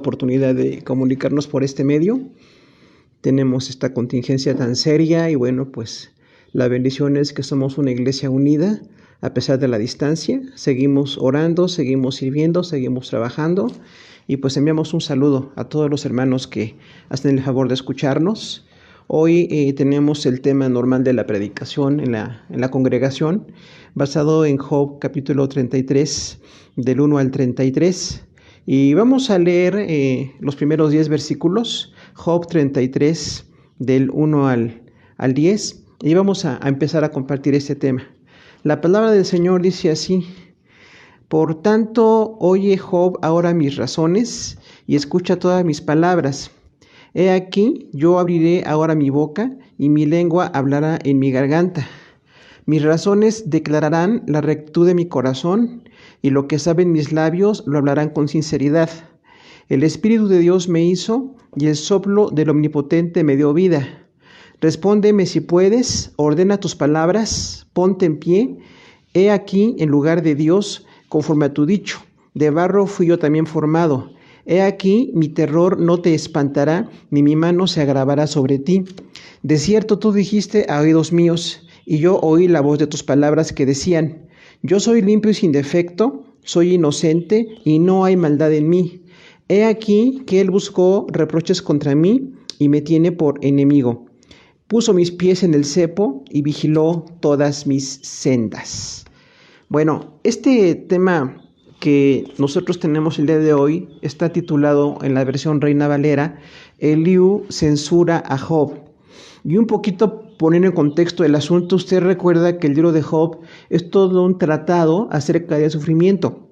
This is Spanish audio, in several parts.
oportunidad de comunicarnos por este medio. Tenemos esta contingencia tan seria y bueno, pues la bendición es que somos una iglesia unida a pesar de la distancia. Seguimos orando, seguimos sirviendo, seguimos trabajando y pues enviamos un saludo a todos los hermanos que hacen el favor de escucharnos. Hoy tenemos el tema normal de la predicación en la congregación, basado en Job capítulo 33, del 1 al 33. Y vamos a leer los primeros 10 versículos, Job 33, del 1 al 10, y vamos a empezar a compartir este tema. La palabra del Señor dice así: Por tanto, oye Job ahora mis razones, y escucha todas mis palabras. He aquí, yo abriré ahora mi boca, y mi lengua hablará en mi garganta. Mis razones declararán la rectitud de mi corazón, y lo que saben mis labios lo hablarán con sinceridad. El Espíritu de Dios me hizo, y el soplo del Omnipotente me dio vida. Respóndeme si puedes, ordena tus palabras, ponte en pie. He aquí, en lugar de Dios, conforme a tu dicho, de barro fui yo también formado. He aquí, mi terror no te espantará, ni mi mano se agravará sobre ti. De cierto tú dijiste a oídos míos, y yo oí la voz de tus palabras que decían: Yo soy limpio y sin defecto, soy inocente, y no hay maldad en mí. He aquí que él buscó reproches contra mí, y me tiene por enemigo. Puso mis pies en el cepo, y vigiló todas mis sendas. Bueno, este tema que nosotros tenemos el día de hoy está titulado en la versión Reina Valera, Eliú censura a Job. Y un poquito poniendo en contexto el asunto, usted recuerda que el libro de Job es todo un tratado acerca del sufrimiento.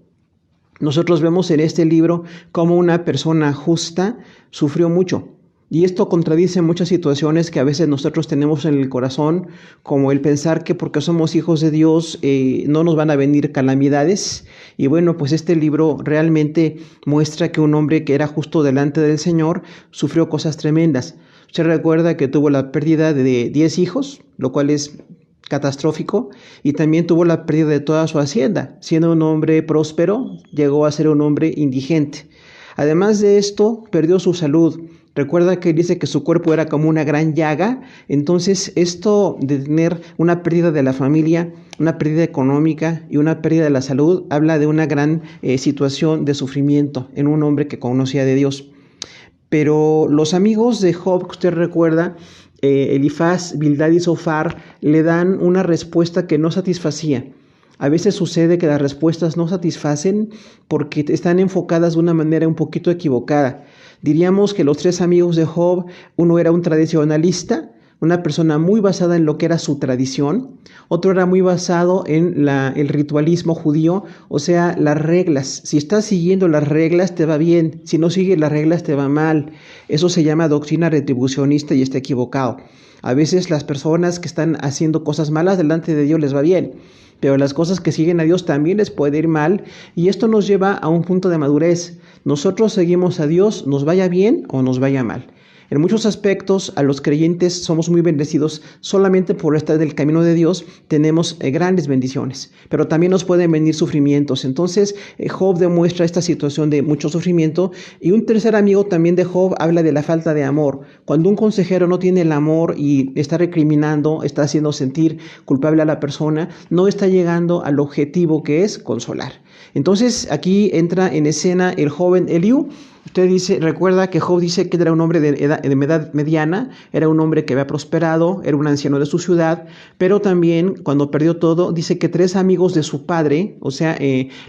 Nosotros vemos en este libro cómo una persona justa sufrió mucho. Y esto contradice muchas situaciones que a veces nosotros tenemos en el corazón, como el pensar que porque somos hijos de Dios no nos van a venir calamidades. Y bueno, pues este libro realmente muestra que un hombre que era justo delante del Señor sufrió cosas tremendas. Usted recuerda que tuvo la pérdida de 10 hijos, lo cual es catastrófico, y también tuvo la pérdida de toda su hacienda. Siendo un hombre próspero, llegó a ser un hombre indigente. Además de esto, perdió su salud. Recuerda que dice que su cuerpo era como una gran llaga. Entonces esto de tener una pérdida de la familia, una pérdida económica y una pérdida de la salud, habla de una gran situación de sufrimiento en un hombre que conocía de Dios. Pero los amigos de Job, que usted recuerda, Elifaz, Bildad y Zofar, le dan una respuesta que no satisfacía. A veces sucede que las respuestas no satisfacen porque están enfocadas de una manera un poquito equivocada. Diríamos que los 3 amigos de Job, uno era un tradicionalista, una persona muy basada en lo que era su tradición. Otro era muy basado en el ritualismo judío, o sea, las reglas. Si estás siguiendo las reglas te va bien, si no sigues las reglas te va mal. Eso se llama doctrina retribucionista y está equivocado. A veces las personas que están haciendo cosas malas delante de Dios les va bien, pero las cosas que siguen a Dios también les puede ir mal, y esto nos lleva a un punto de madurez. Nosotros seguimos a Dios, nos vaya bien o nos vaya mal. En muchos aspectos, a los creyentes somos muy bendecidos. Solamente por estar en el camino de Dios tenemos grandes bendiciones, pero también nos pueden venir sufrimientos. Entonces, Job demuestra esta situación de mucho sufrimiento. Y un tercer amigo también de Job habla de la falta de amor. Cuando un consejero no tiene el amor y está recriminando, está haciendo sentir culpable a la persona, no está llegando al objetivo que es consolar. Entonces, aquí entra en escena el joven Eliú. Usted recuerda que Job dice que era un hombre de edad mediana, era un hombre que había prosperado, era un anciano de su ciudad, pero también cuando perdió todo, dice que 3 amigos de su padre, o sea,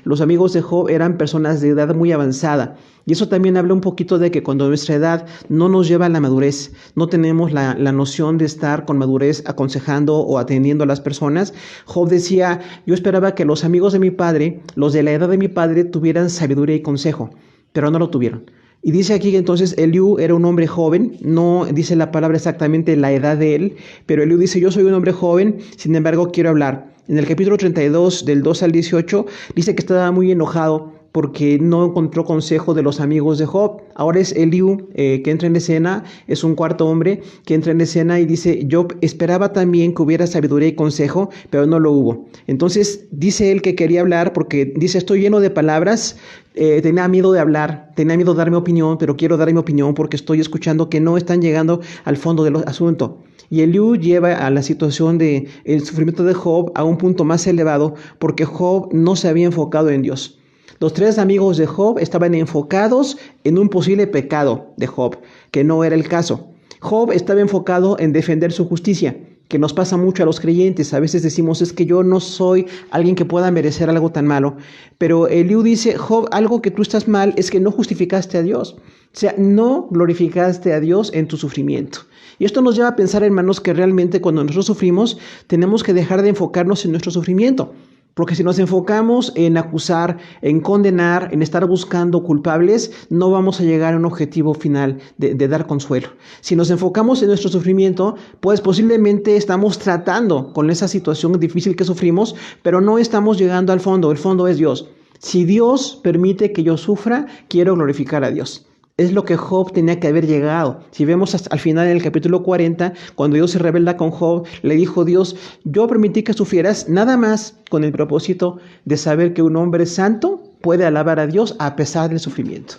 los amigos de Job eran personas de edad muy avanzada. Y eso también habla un poquito de que cuando nuestra edad no nos lleva a la madurez, no tenemos la noción de estar con madurez aconsejando o atendiendo a las personas. Job decía: yo esperaba que los amigos de mi padre, los de la edad de mi padre, tuvieran sabiduría y consejo, pero no lo tuvieron. Y dice aquí que entonces Eliú era un hombre joven, no dice la palabra exactamente la edad de él, pero Eliú dice: yo soy un hombre joven, sin embargo quiero hablar. En el capítulo 32, del 2 al 18, dice que estaba muy enojado porque no encontró consejo de los amigos de Job. Ahora es Eliú que entra en escena, es un cuarto hombre que entra en escena y dice, yo esperaba también que hubiera sabiduría y consejo, pero no lo hubo. Entonces dice él que quería hablar porque dice, estoy lleno de palabras, tenía miedo de hablar, tenía miedo de dar mi opinión, pero quiero dar mi opinión porque estoy escuchando que no están llegando al fondo del asunto. Y Eliú lleva a la situación del sufrimiento de Job a un punto más elevado porque Job no se había enfocado en Dios. Los 3 amigos de Job estaban enfocados en un posible pecado de Job, que no era el caso. Job estaba enfocado en defender su justicia, que nos pasa mucho a los creyentes. A veces decimos, es que yo no soy alguien que pueda merecer algo tan malo. Pero Eliú dice, Job, algo que tú estás mal es que no justificaste a Dios. O sea, no glorificaste a Dios en tu sufrimiento. Y esto nos lleva a pensar, hermanos, que realmente cuando nosotros sufrimos, tenemos que dejar de enfocarnos en nuestro sufrimiento. Porque si nos enfocamos en acusar, en condenar, en estar buscando culpables, no vamos a llegar a un objetivo final de dar consuelo. Si nos enfocamos en nuestro sufrimiento, pues posiblemente estamos tratando con esa situación difícil que sufrimos, pero no estamos llegando al fondo. El fondo es Dios. Si Dios permite que yo sufra, quiero glorificar a Dios. Es lo que Job tenía que haber llegado. Si vemos hasta al final del capítulo 40, cuando Dios se rebela con Job, le dijo Dios, yo permití que sufrieras nada más con el propósito de saber que un hombre santo puede alabar a Dios a pesar del sufrimiento.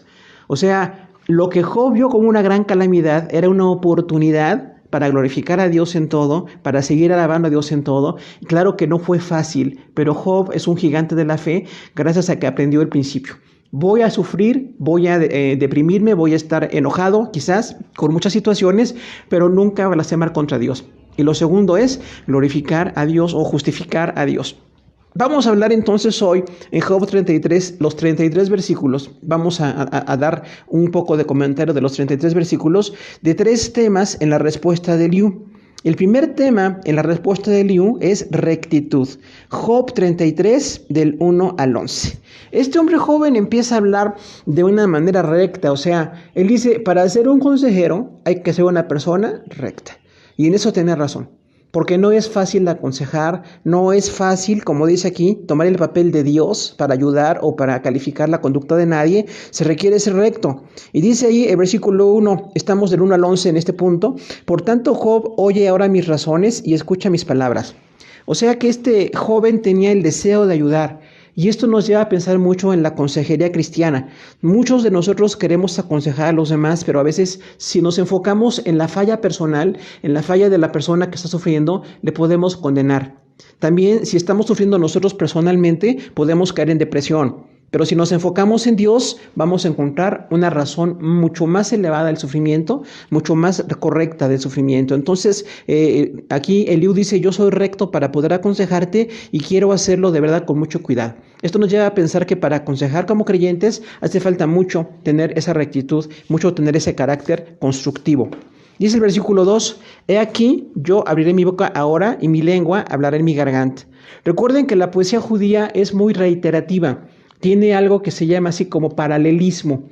O sea, lo que Job vio como una gran calamidad era una oportunidad para glorificar a Dios en todo, para seguir alabando a Dios en todo. Claro que no fue fácil, pero Job es un gigante de la fe gracias a que aprendió el principio. Voy a sufrir, voy a deprimirme, voy a estar enojado quizás con muchas situaciones, pero nunca blasfemar contra Dios. Y lo segundo es glorificar a Dios o justificar a Dios. Vamos a hablar entonces hoy en Job 33, los 33 versículos. Vamos a dar un poco de comentario de los 33 versículos de 3 temas en la respuesta de Eliú. El primer tema en la respuesta de Eliú es rectitud. Job 33 del 1 al 11. Este hombre joven empieza a hablar de una manera recta, o sea, él dice, para ser un consejero hay que ser una persona recta. Y en eso tiene razón. Porque no es fácil aconsejar, no es fácil, como dice aquí, tomar el papel de Dios para ayudar o para calificar la conducta de nadie. Se requiere ser recto. Y dice ahí el versículo 1, estamos del 1 al 11 en este punto. Por tanto, Job oye ahora mis razones y escucha mis palabras. O sea que este joven tenía el deseo de ayudar. Y esto nos lleva a pensar mucho en la consejería cristiana. Muchos de nosotros queremos aconsejar a los demás, pero a veces si nos enfocamos en la falla personal, en la falla de la persona que está sufriendo, le podemos condenar. También si estamos sufriendo nosotros personalmente, podemos caer en depresión. Pero si nos enfocamos en Dios, vamos a encontrar una razón mucho más elevada del sufrimiento, mucho más correcta del sufrimiento. Entonces, aquí Eliú dice, yo soy recto para poder aconsejarte y quiero hacerlo de verdad con mucho cuidado. Esto nos lleva a pensar que para aconsejar como creyentes hace falta mucho tener esa rectitud, mucho tener ese carácter constructivo. Dice el versículo 2, he aquí, yo abriré mi boca ahora y mi lengua hablará en mi garganta. Recuerden que la poesía judía es muy reiterativa. Tiene algo que se llama así como paralelismo.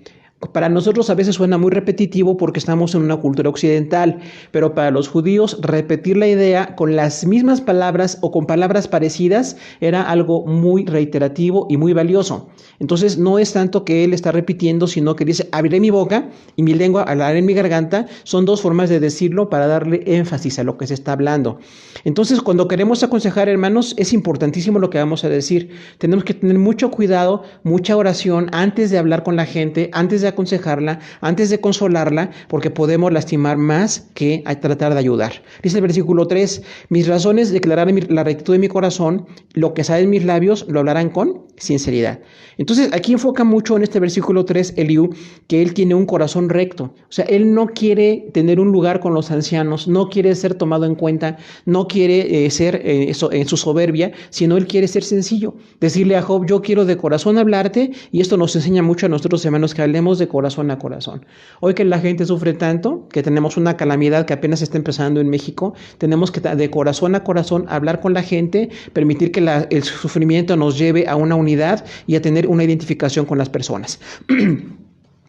Para nosotros a veces suena muy repetitivo porque estamos en una cultura occidental, pero para los judíos repetir la idea con las mismas palabras o con palabras parecidas era algo muy reiterativo y muy valioso. Entonces no es tanto que él está repitiendo, sino que dice, abriré mi boca y mi lengua hablará en mi garganta. Son 2 formas de decirlo para darle énfasis a lo que se está hablando. Entonces cuando queremos aconsejar, hermanos, es importantísimo lo que vamos a decir. Tenemos que tener mucho cuidado, mucha oración antes de hablar con la gente, antes de aconsejarla, antes de consolarla, porque podemos lastimar más que a tratar de ayudar. Dice el versículo 3, mis razones declararán la rectitud de mi corazón, lo que sale de mis labios lo hablarán con sinceridad. Entonces aquí enfoca mucho en este versículo 3 Eliú, que él tiene un corazón recto, o sea, él no quiere tener un lugar con los ancianos, no quiere ser tomado en cuenta, no quiere ser en su soberbia, sino él quiere ser sencillo, decirle a Job, yo quiero de corazón hablarte, y esto nos enseña mucho a nosotros hermanos que hablemos de corazón a corazón. Hoy que la gente sufre tanto, que tenemos una calamidad que apenas está empezando en México, tenemos que de corazón a corazón hablar con la gente, permitir que el sufrimiento nos lleve a una unidad y a tener una identificación con las personas.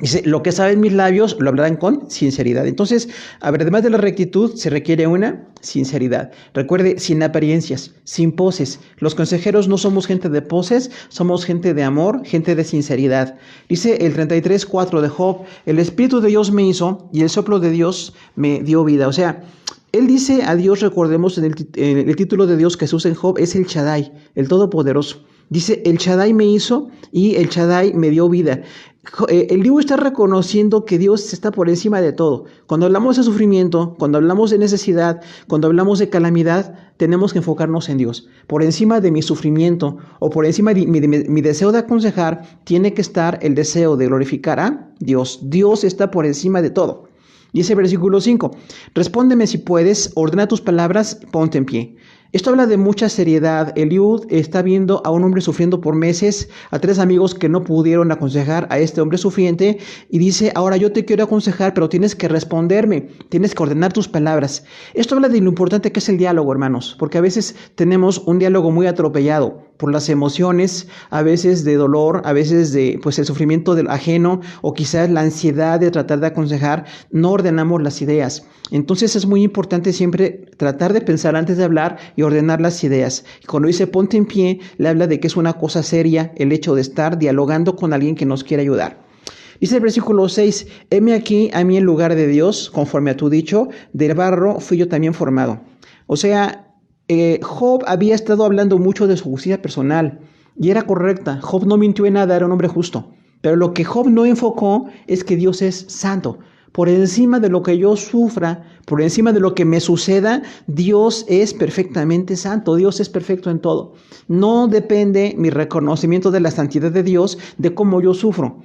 Dice, lo que saben mis labios lo hablarán con sinceridad. Entonces, a ver, además de la rectitud, se requiere una sinceridad. Recuerde, sin apariencias, sin poses. Los consejeros no somos gente de poses, somos gente de amor, gente de sinceridad. Dice el 33:4 de Job, el Espíritu de Dios me hizo y el soplo de Dios me dio vida. O sea, él dice a Dios, recordemos, en el título de Dios que se usa en Job es el Shaddai, el Todopoderoso. Dice, el Shaddai me hizo y el Shaddai me dio vida. El libro está reconociendo que Dios está por encima de todo. Cuando hablamos de sufrimiento, cuando hablamos de necesidad, cuando hablamos de calamidad, tenemos que enfocarnos en Dios. Por encima de mi sufrimiento o por encima de mi deseo de aconsejar, tiene que estar el deseo de glorificar a Dios. Dios está por encima de todo. Dice el versículo 5, respóndeme si puedes, ordena tus palabras, ponte en pie. Esto habla de mucha seriedad. Eliud está viendo a un hombre sufriendo por meses, a 3 amigos que no pudieron aconsejar a este hombre sufriente y dice, ahora yo te quiero aconsejar, pero tienes que responderme, tienes que ordenar tus palabras. Esto habla de lo importante que es el diálogo, hermanos, porque a veces tenemos un diálogo muy atropellado por las emociones, a veces de dolor, a veces de el sufrimiento del ajeno o quizás la ansiedad de tratar de aconsejar, no ordenamos las ideas. Entonces es muy importante siempre tratar de pensar antes de hablar y ordenar las ideas. Y cuando dice ponte en pie, le habla de que es una cosa seria el hecho de estar dialogando con alguien que nos quiere ayudar. Dice el versículo 6, heme aquí a mí en lugar de Dios, conforme a tu dicho, del barro fui yo también formado. O sea, Job había estado hablando mucho de su justicia personal y era correcta. Job no mintió en nada, era un hombre justo. Pero lo que Job no enfocó es que Dios es santo. Por encima de lo que yo sufra, por encima de lo que me suceda, Dios es perfectamente santo, Dios es perfecto en todo. No depende mi reconocimiento de la santidad de Dios de cómo yo sufro.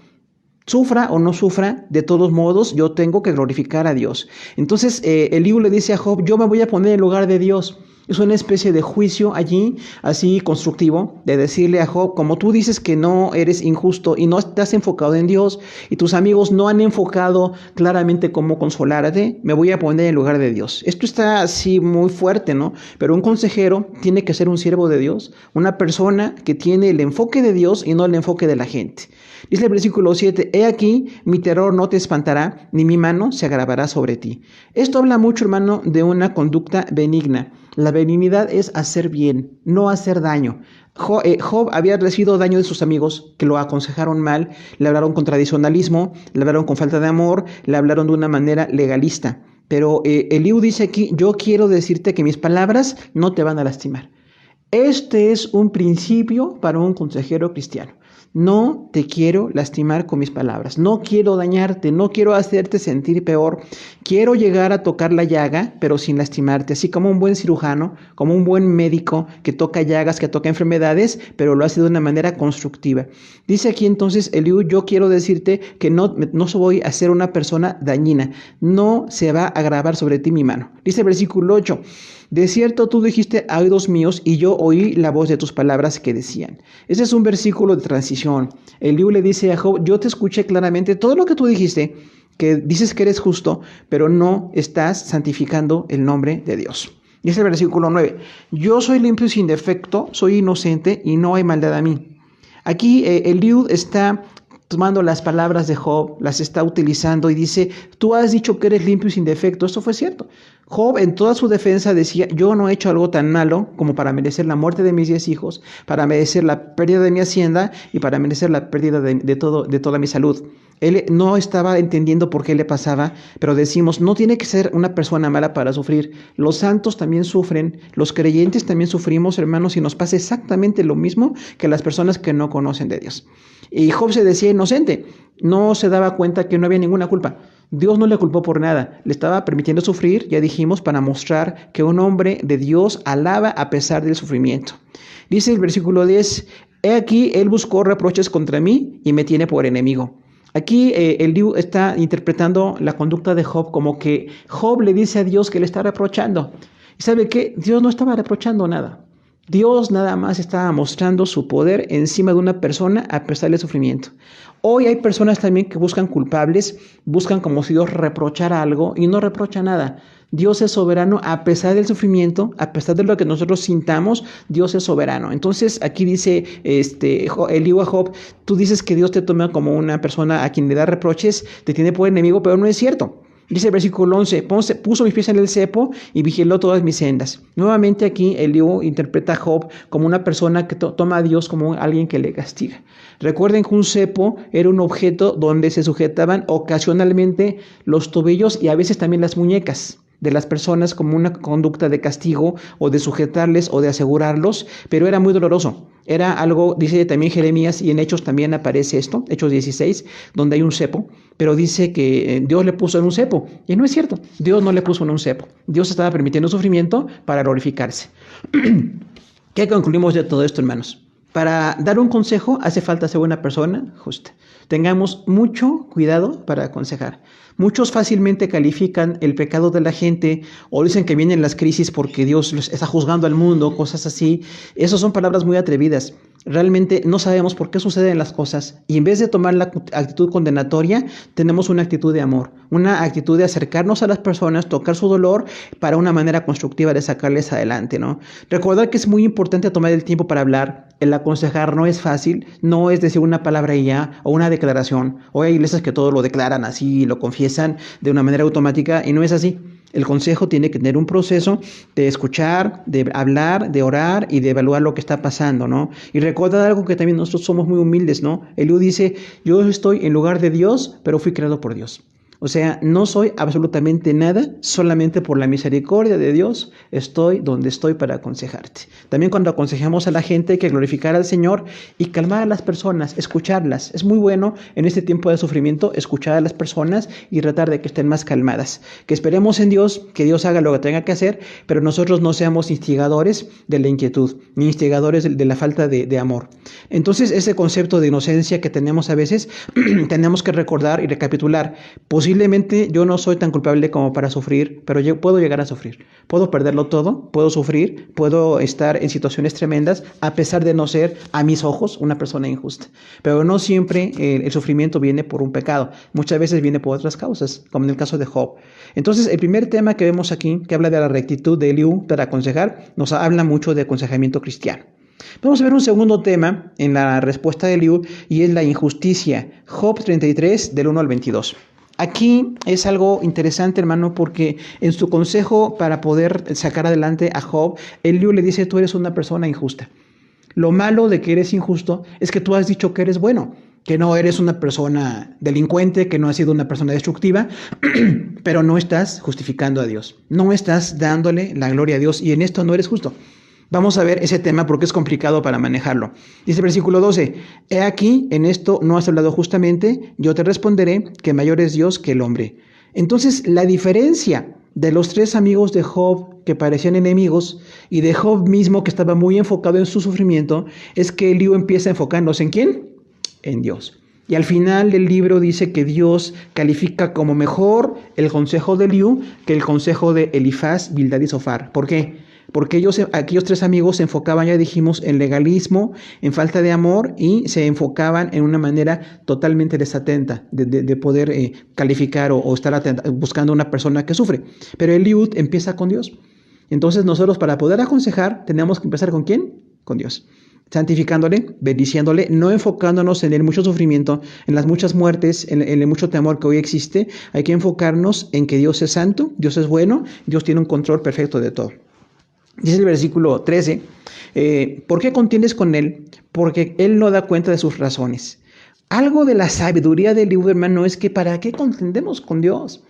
Sufra o no sufra, de todos modos yo tengo que glorificar a Dios. Entonces Eliú le dice a Job, yo me voy a poner en lugar de Dios. Es una especie de juicio allí, así constructivo, de decirle a Job, como tú dices que no eres injusto y no estás enfocado en Dios y tus amigos no han enfocado claramente cómo consolarte, me voy a poner en lugar de Dios. Esto está así muy fuerte, ¿no? Pero un consejero tiene que ser un siervo de Dios, una persona que tiene el enfoque de Dios y no el enfoque de la gente. Dice el versículo 7, he aquí, mi terror no te espantará, ni mi mano se agravará sobre ti. Esto habla mucho, hermano, de una conducta benigna. La benignidad es hacer bien, no hacer daño. Job había recibido daño de sus amigos que lo aconsejaron mal, le hablaron con tradicionalismo, le hablaron con falta de amor, le hablaron de una manera legalista. Pero Eliú dice aquí, yo quiero decirte que mis palabras no te van a lastimar. Este es un principio para un consejero cristiano. No te quiero lastimar con mis palabras, no quiero dañarte, no quiero hacerte sentir peor, quiero llegar a tocar la llaga, pero sin lastimarte, así como un buen cirujano, como un buen médico que toca llagas, que toca enfermedades, pero lo hace de una manera constructiva. Dice aquí entonces Eliú, yo quiero decirte que no voy a ser una persona dañina, no se va a agravar sobre ti mi mano. Dice el versículo 8, de cierto tú dijiste a oídos míos y yo oí la voz de tus palabras que decían. Ese es un versículo de transición. Eliú le dice a Job, yo te escuché claramente todo lo que tú dijiste, que dices que eres justo, pero no estás santificando el nombre de Dios. Y es el versículo 9. Yo soy limpio y sin defecto, soy inocente y no hay maldad a mí. Aquí Eliú está tomando las palabras de Job, las está utilizando y dice, tú has dicho que eres limpio y sin defecto. Esto fue cierto. Job en toda su defensa decía, yo no he hecho algo tan malo como para merecer la muerte de mis 10 hijos, para merecer la pérdida de mi hacienda y para merecer la pérdida de toda mi salud. Él no estaba entendiendo por qué le pasaba, pero decimos, no tiene que ser una persona mala para sufrir. Los santos también sufren, los creyentes también sufrimos, hermanos, y nos pasa exactamente lo mismo que las personas que no conocen de Dios. Y Job se decía inocente, no se daba cuenta que no había ninguna culpa. Dios no le culpó por nada, le estaba permitiendo sufrir, ya dijimos, para mostrar que un hombre de Dios alaba a pesar del sufrimiento. Dice el versículo 10, he aquí, él buscó reproches contra mí y me tiene por enemigo. Aquí Eliú está interpretando la conducta de Job como que Job le dice a Dios que le está reprochando. ¿Y sabe qué? Dios no estaba reprochando nada. Dios nada más estaba mostrando su poder encima de una persona a pesar del sufrimiento. Hoy hay personas también que buscan culpables, buscan como si Dios reprochara algo y no reprocha nada. Dios es soberano a pesar del sufrimiento, a pesar de lo que nosotros sintamos, Dios es soberano. Entonces aquí dice Eliú a Job, tú dices que Dios te toma como una persona a quien le da reproches, te tiene por enemigo, pero no es cierto. Dice el versículo 11, puso mis pies en el cepo y vigiló todas mis sendas. Nuevamente aquí Eliú interpreta a Job como una persona que toma a Dios como alguien que le castiga. Recuerden que un cepo era un objeto donde se sujetaban ocasionalmente los tobillos y a veces también las muñecas de las personas como una conducta de castigo o de sujetarles o de asegurarlos, pero era muy doloroso. Era algo, dice también Jeremías, y en Hechos también aparece esto, Hechos 16, donde hay un cepo, pero dice que Dios le puso en un cepo, y no es cierto, Dios no le puso en un cepo, Dios estaba permitiendo sufrimiento para glorificarse. ¿Qué concluimos de todo esto, hermanos? Para dar un consejo hace falta ser una persona justa. Tengamos mucho cuidado para aconsejar. Muchos fácilmente califican el pecado de la gente o dicen que vienen las crisis porque Dios está juzgando al mundo, cosas así. Esas son palabras muy atrevidas. Realmente no sabemos por qué suceden las cosas y en vez de tomar la actitud condenatoria, tenemos una actitud de amor, una actitud de acercarnos a las personas, tocar su dolor para una manera constructiva de sacarles adelante, ¿no? Recordar que es muy importante tomar el tiempo para hablar. El aconsejar no es fácil, no es decir una palabra y ya o una declaración. Hoy hay iglesias que todo lo declaran así y lo confiesan de una manera automática y no es así. El consejo tiene que tener un proceso de escuchar, de hablar, de orar y de evaluar lo que está pasando, ¿no? Y recordar algo que también nosotros somos muy humildes, ¿no? Eliú dice, yo estoy en lugar de Dios, pero fui creado por Dios. O sea, no soy absolutamente nada, solamente por la misericordia de Dios estoy donde estoy para aconsejarte. También cuando aconsejamos a la gente hay que glorificar al Señor y calmar a las personas, escucharlas. Es muy bueno en este tiempo de sufrimiento escuchar a las personas y tratar de que estén más calmadas. Que esperemos en Dios, que Dios haga lo que tenga que hacer, pero nosotros no seamos instigadores de la inquietud, ni instigadores de la falta de amor. Entonces, ese concepto de inocencia que tenemos a veces, tenemos que recordar y recapitular. Posiblemente yo no soy tan culpable como para sufrir, pero yo puedo llegar a sufrir. Puedo perderlo todo, puedo sufrir, puedo estar en situaciones tremendas, a pesar de no ser, a mis ojos, una persona injusta. Pero no siempre el sufrimiento viene por un pecado. Muchas veces viene por otras causas, como en el caso de Job. Entonces, el primer tema que vemos aquí, que habla de la rectitud de Eliú para aconsejar, nos habla mucho de aconsejamiento cristiano. Vamos a ver un segundo tema en la respuesta de Eliú y es la injusticia. Job 33, del 1 al 22. Aquí es algo interesante, hermano, porque en su consejo para poder sacar adelante a Job, Eliú le dice, tú eres una persona injusta. Lo malo de que eres injusto es que tú has dicho que eres bueno, que no eres una persona delincuente, que no has sido una persona destructiva, pero no estás justificando a Dios, no estás dándole la gloria a Dios y en esto no eres justo. Vamos a ver ese tema porque es complicado para manejarlo. Dice el versículo 12, he aquí, en esto no has hablado justamente, yo te responderé que mayor es Dios que el hombre. Entonces, la diferencia de los tres amigos de Job que parecían enemigos y de Job mismo que estaba muy enfocado en su sufrimiento es que Eliú empieza enfocándose ¿en quién? En Dios. Y al final del libro dice que Dios califica como mejor el consejo de Eliú que el consejo de Elifaz, Bildad y Zofar. ¿Por qué? Porque aquellos tres amigos se enfocaban, ya dijimos, en legalismo, en falta de amor y se enfocaban en una manera totalmente desatenta de poder calificar o estar atenta, buscando a una persona que sufre. Pero Eliú empieza con Dios. Entonces nosotros para poder aconsejar tenemos que empezar ¿con quién? Con Dios. Santificándole, bendiciéndole, no enfocándonos en el mucho sufrimiento, en las muchas muertes, en el mucho temor que hoy existe. Hay que enfocarnos en que Dios es santo, Dios es bueno, Dios tiene un control perfecto de todo. Dice el versículo 13, ¿por qué contiendes con él? Porque él no da cuenta de sus razones. Algo de la sabiduría del libro, hermano, es que ¿para qué contendemos con Dios?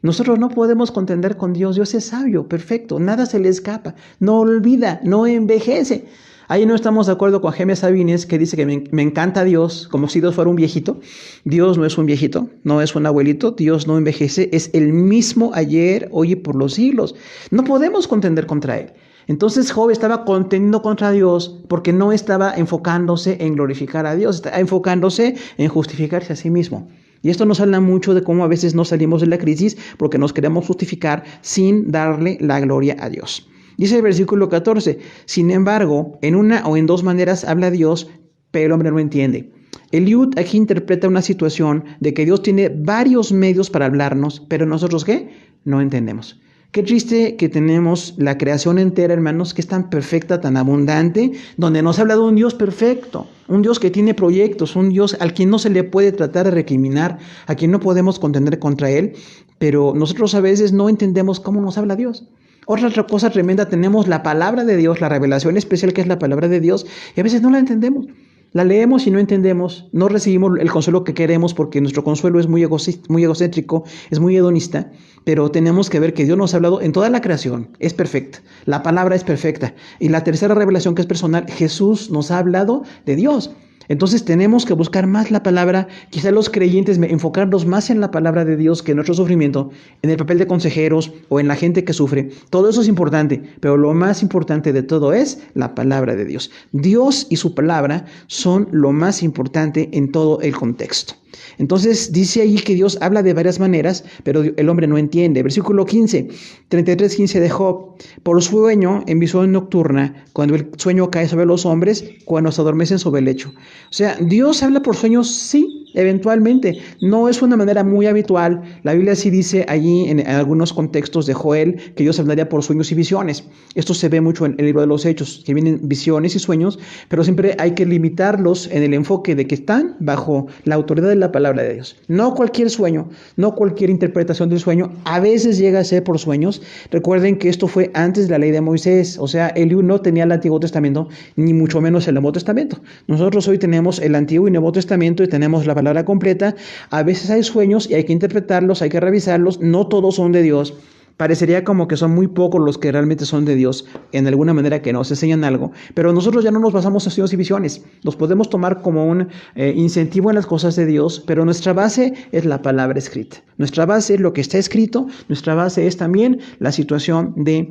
Nosotros no podemos contender con Dios. Dios es sabio, perfecto, nada se le escapa, no olvida, no envejece. Ahí no estamos de acuerdo con Jaime Sabines, que dice que me encanta Dios, como si Dios fuera un viejito. Dios no es un viejito, no es un abuelito, Dios no envejece, es el mismo ayer, hoy y por los siglos. No podemos contender contra Él. Entonces Job estaba contendiendo contra Dios porque no estaba enfocándose en glorificar a Dios, estaba enfocándose en justificarse a sí mismo. Y esto nos habla mucho de cómo a veces no salimos de la crisis porque nos queremos justificar sin darle la gloria a Dios. Dice el versículo 14, sin embargo, en una o en dos maneras habla Dios, pero el hombre no entiende. Eliud aquí interpreta una situación de que Dios tiene varios medios para hablarnos, pero nosotros ¿qué? No entendemos. Qué triste que tenemos la creación entera, hermanos, que es tan perfecta, tan abundante, donde nos habla de un Dios perfecto, un Dios que tiene proyectos, un Dios al quien no se le puede tratar de recriminar, a quien no podemos contender contra Él, pero nosotros a veces no entendemos cómo nos habla Dios. Otra cosa tremenda, tenemos la palabra de Dios, la revelación especial que es la palabra de Dios, y a veces no la entendemos. La leemos y no entendemos, no recibimos el consuelo que queremos porque nuestro consuelo es muy egocéntrico, es muy hedonista, pero tenemos que ver que Dios nos ha hablado en toda la creación, es perfecta, la palabra es perfecta. Y la tercera revelación que es personal, Jesús nos ha hablado de Dios. Entonces tenemos que buscar más la palabra, quizá los creyentes enfocarnos más en la palabra de Dios que en nuestro sufrimiento, en el papel de consejeros o en la gente que sufre. Todo eso es importante, pero lo más importante de todo es la palabra de Dios. Dios y su palabra son lo más importante en todo el contexto. Entonces dice ahí que Dios habla de varias maneras, pero el hombre no entiende. Versículo 15, 33:15 de Job. Por sueño, en visión nocturna, cuando el sueño cae sobre los hombres, cuando se adormecen sobre el lecho. O sea, Dios habla por sueños, sí, eventualmente. No es una manera muy habitual. La Biblia sí dice allí en algunos contextos de Joel que Dios hablaría por sueños y visiones. Esto se ve mucho en el libro de los Hechos, que vienen visiones y sueños, pero siempre hay que limitarlos en el enfoque de que están bajo la autoridad de la palabra de Dios. No cualquier sueño, no cualquier interpretación del sueño, a veces llega a ser por sueños. Recuerden que esto fue antes de la ley de Moisés, o sea, Eliú no tenía el Antiguo Testamento, ni mucho menos el Nuevo Testamento. Nosotros hoy tenemos el Antiguo y Nuevo Testamento y tenemos la palabra completa. A veces hay sueños y hay que interpretarlos, hay que revisarlos, no todos son de Dios. Parecería como que son muy pocos los que realmente son de Dios, en alguna manera que nos enseñan algo, pero nosotros ya no nos basamos en sueños y visiones, los podemos tomar como un incentivo en las cosas de Dios, pero nuestra base es la palabra escrita, nuestra base es lo que está escrito, nuestra base es también la situación de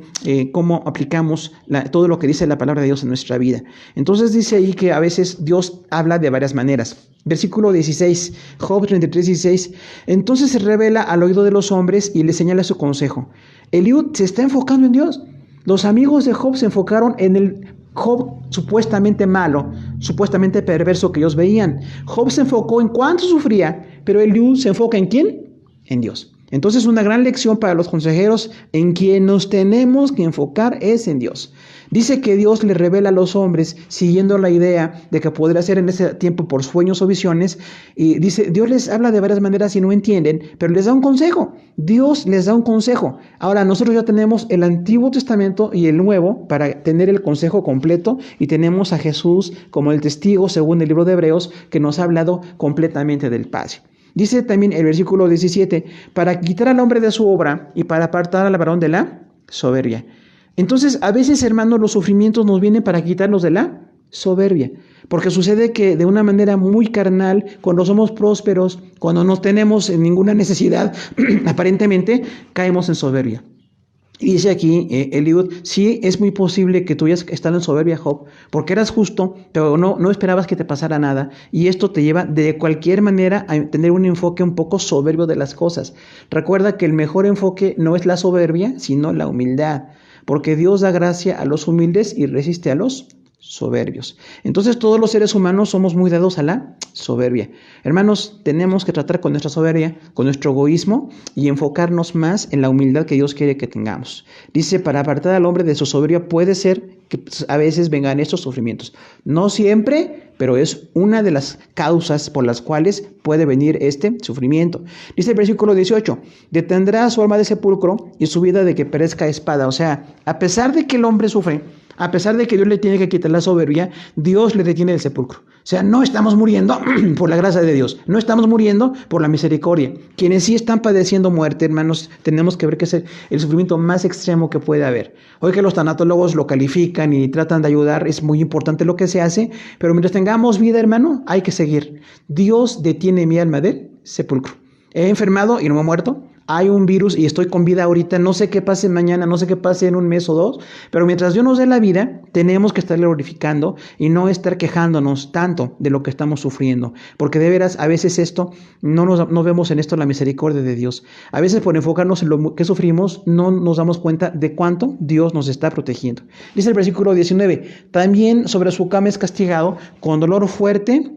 cómo aplicamos todo lo que dice la palabra de Dios en nuestra vida. Entonces dice ahí que a veces Dios habla de varias maneras. Versículo 16, Job 33:16. Entonces se revela al oído de los hombres y le señala su consejo. Eliud se está enfocando en Dios. Los amigos de Job se enfocaron en el Job supuestamente malo, supuestamente perverso que ellos veían. Job se enfocó en cuánto sufría, pero Eliud se enfoca ¿en quién? En Dios. Entonces una gran lección para los consejeros, en quien nos tenemos que enfocar es en Dios. Dice que Dios le revela a los hombres, siguiendo la idea de que podría ser en ese tiempo por sueños o visiones, y dice, Dios les habla de varias maneras y no entienden, pero les da un consejo. Dios les da un consejo. Ahora, nosotros ya tenemos el Antiguo Testamento y el Nuevo para tener el consejo completo, y tenemos a Jesús como el testigo, según el libro de Hebreos, que nos ha hablado completamente del Padre. Dice también el versículo 17, para quitar al hombre de su obra y para apartar al varón de la soberbia. Entonces, a veces, hermanos, los sufrimientos nos vienen para quitarnos de la soberbia, porque sucede que de una manera muy carnal, cuando somos prósperos, cuando no tenemos ninguna necesidad, aparentemente, caemos en soberbia. Y dice aquí Eliud, sí, es muy posible que tú hayas estado en soberbia, Job, porque eras justo, pero no esperabas que te pasara nada, y esto te lleva de cualquier manera a tener un enfoque un poco soberbio de las cosas. Recuerda que el mejor enfoque no es la soberbia, sino la humildad, porque Dios da gracia a los humildes y resiste a los soberbios. Entonces todos los seres humanos somos muy dados a la soberbia. Hermanos, tenemos que tratar con nuestra soberbia, con nuestro egoísmo, y enfocarnos más en la humildad que Dios quiere que tengamos. Dice, para apartar al hombre de su soberbia puede ser que a veces vengan estos sufrimientos. No siempre, pero es una de las causas por las cuales puede venir este sufrimiento. Dice el versículo 18, detendrá su alma de sepulcro y su vida de que perezca espada. O sea, a pesar de que el hombre sufre, a pesar de que Dios le tiene que quitar la soberbia, Dios le detiene el sepulcro. O sea, no estamos muriendo por la gracia de Dios, no estamos muriendo por la misericordia. Quienes sí están padeciendo muerte, hermanos, tenemos que ver que es el sufrimiento más extremo que puede haber. Hoy que los tanatólogos lo califican y tratan de ayudar, es muy importante lo que se hace, pero mientras tengamos vida, hermano, hay que seguir. Dios detiene mi alma del sepulcro. He enfermado y no me he muerto. hay un virus y estoy con vida ahorita, no sé qué pase mañana, no sé qué pase en un mes o dos, pero mientras Dios nos dé la vida, tenemos que estar glorificando y no estar quejándonos tanto de lo que estamos sufriendo, porque de veras a veces esto, no vemos en esto la misericordia de Dios. A veces por enfocarnos en lo que sufrimos, no nos damos cuenta de cuánto Dios nos está protegiendo. Dice el versículo 19, también sobre su cama es castigado con dolor fuerte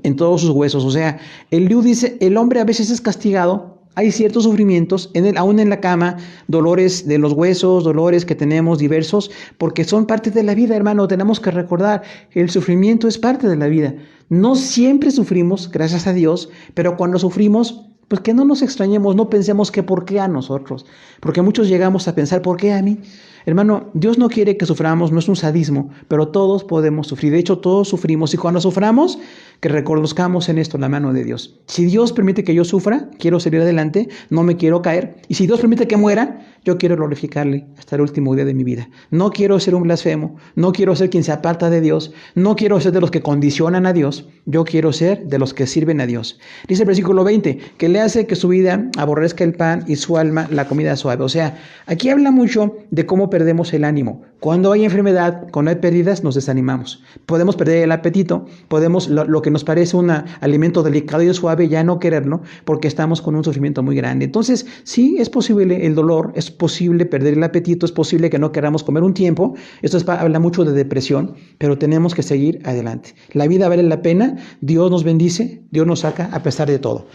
en todos sus huesos. O sea, el Liu dice, el hombre a veces es castigado, hay ciertos sufrimientos, aún en la cama, dolores de los huesos, dolores que tenemos diversos, porque son parte de la vida, hermano. Tenemos que recordar, el sufrimiento es parte de la vida. No siempre sufrimos, gracias a Dios, pero cuando sufrimos, pues que no nos extrañemos, no pensemos que por qué a nosotros, porque muchos llegamos a pensar, ¿por qué a mí? Hermano, Dios no quiere que suframos, no es un sadismo, pero todos podemos sufrir. De hecho, todos sufrimos. Y cuando suframos, que reconozcamos en esto la mano de Dios. Si Dios permite que yo sufra, quiero salir adelante, no me quiero caer. Y si Dios permite que muera, yo quiero glorificarle hasta el último día de mi vida. No quiero ser un blasfemo, no quiero ser quien se aparta de Dios, no quiero ser de los que condicionan a Dios, yo quiero ser de los que sirven a Dios. Dice el versículo 20, que le hace que su vida aborrezca el pan y su alma la comida suave. O sea, aquí habla mucho de cómo perdemos el ánimo. Cuando hay enfermedad, cuando hay pérdidas, nos desanimamos. Podemos perder el apetito, podemos lo que nos parece un alimento delicado y suave ya no quererlo porque estamos con un sufrimiento muy grande. Entonces, sí, es posible el dolor, es posible perder el apetito, es posible que no queramos comer un tiempo. Esto habla mucho de depresión, pero tenemos que seguir adelante. La vida vale la pena, Dios nos bendice, Dios nos saca a pesar de todo.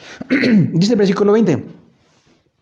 Dice el versículo 20.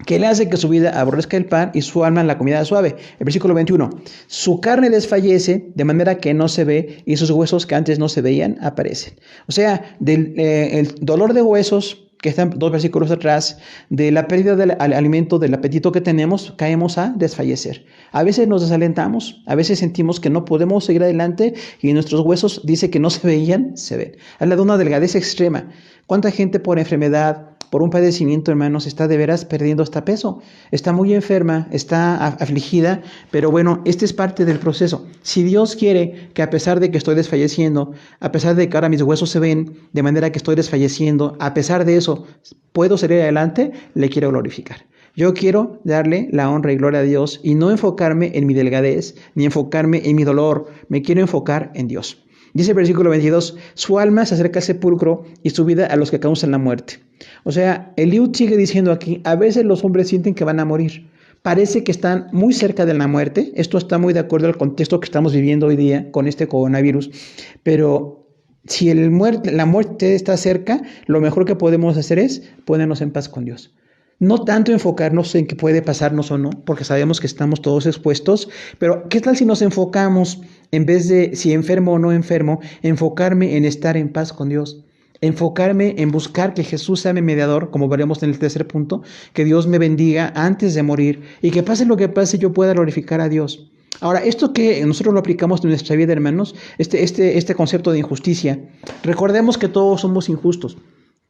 Que le hace que su vida aborrezca el pan y su alma la comida suave. El versículo 21. Su carne desfallece de manera que no se ve y sus huesos que antes no se veían aparecen. O sea, el dolor de huesos, que están 2 versículos atrás, de la pérdida del alimento, del apetito que tenemos, caemos a desfallecer. A veces nos desalentamos, a veces sentimos que no podemos seguir adelante y nuestros huesos, dice que no se veían, se ven. Habla de una delgadez extrema. ¿Cuánta gente por enfermedad, por un padecimiento, hermanos, está de veras perdiendo hasta peso? Está muy enferma, está afligida, pero bueno, este es parte del proceso. Si Dios quiere que a pesar de que estoy desfalleciendo, a pesar de que ahora mis huesos se ven, de manera que estoy desfalleciendo, a pesar de eso, puedo salir adelante, le quiero glorificar. Yo quiero darle la honra y gloria a Dios y no enfocarme en mi delgadez, ni enfocarme en mi dolor, me quiero enfocar en Dios. Dice el versículo 22, su alma se acerca al sepulcro y su vida a los que causan la muerte. O sea, Eliud sigue diciendo aquí, a veces los hombres sienten que van a morir. Parece que están muy cerca de la muerte. Esto está muy de acuerdo al contexto que estamos viviendo hoy día con este coronavirus. Pero si la muerte está cerca, lo mejor que podemos hacer es ponernos en paz con Dios. No tanto enfocarnos en qué puede pasarnos o no, porque sabemos que estamos todos expuestos, pero ¿qué tal si nos enfocamos, en vez de si enfermo o no enfermo, enfocarme en estar en paz con Dios? Enfocarme en buscar que Jesús sea mi mediador, como veremos en el tercer punto, que Dios me bendiga antes de morir y que pase lo que pase yo pueda glorificar a Dios. Ahora, esto que nosotros lo aplicamos en nuestra vida, hermanos, este concepto de injusticia, recordemos que todos somos injustos.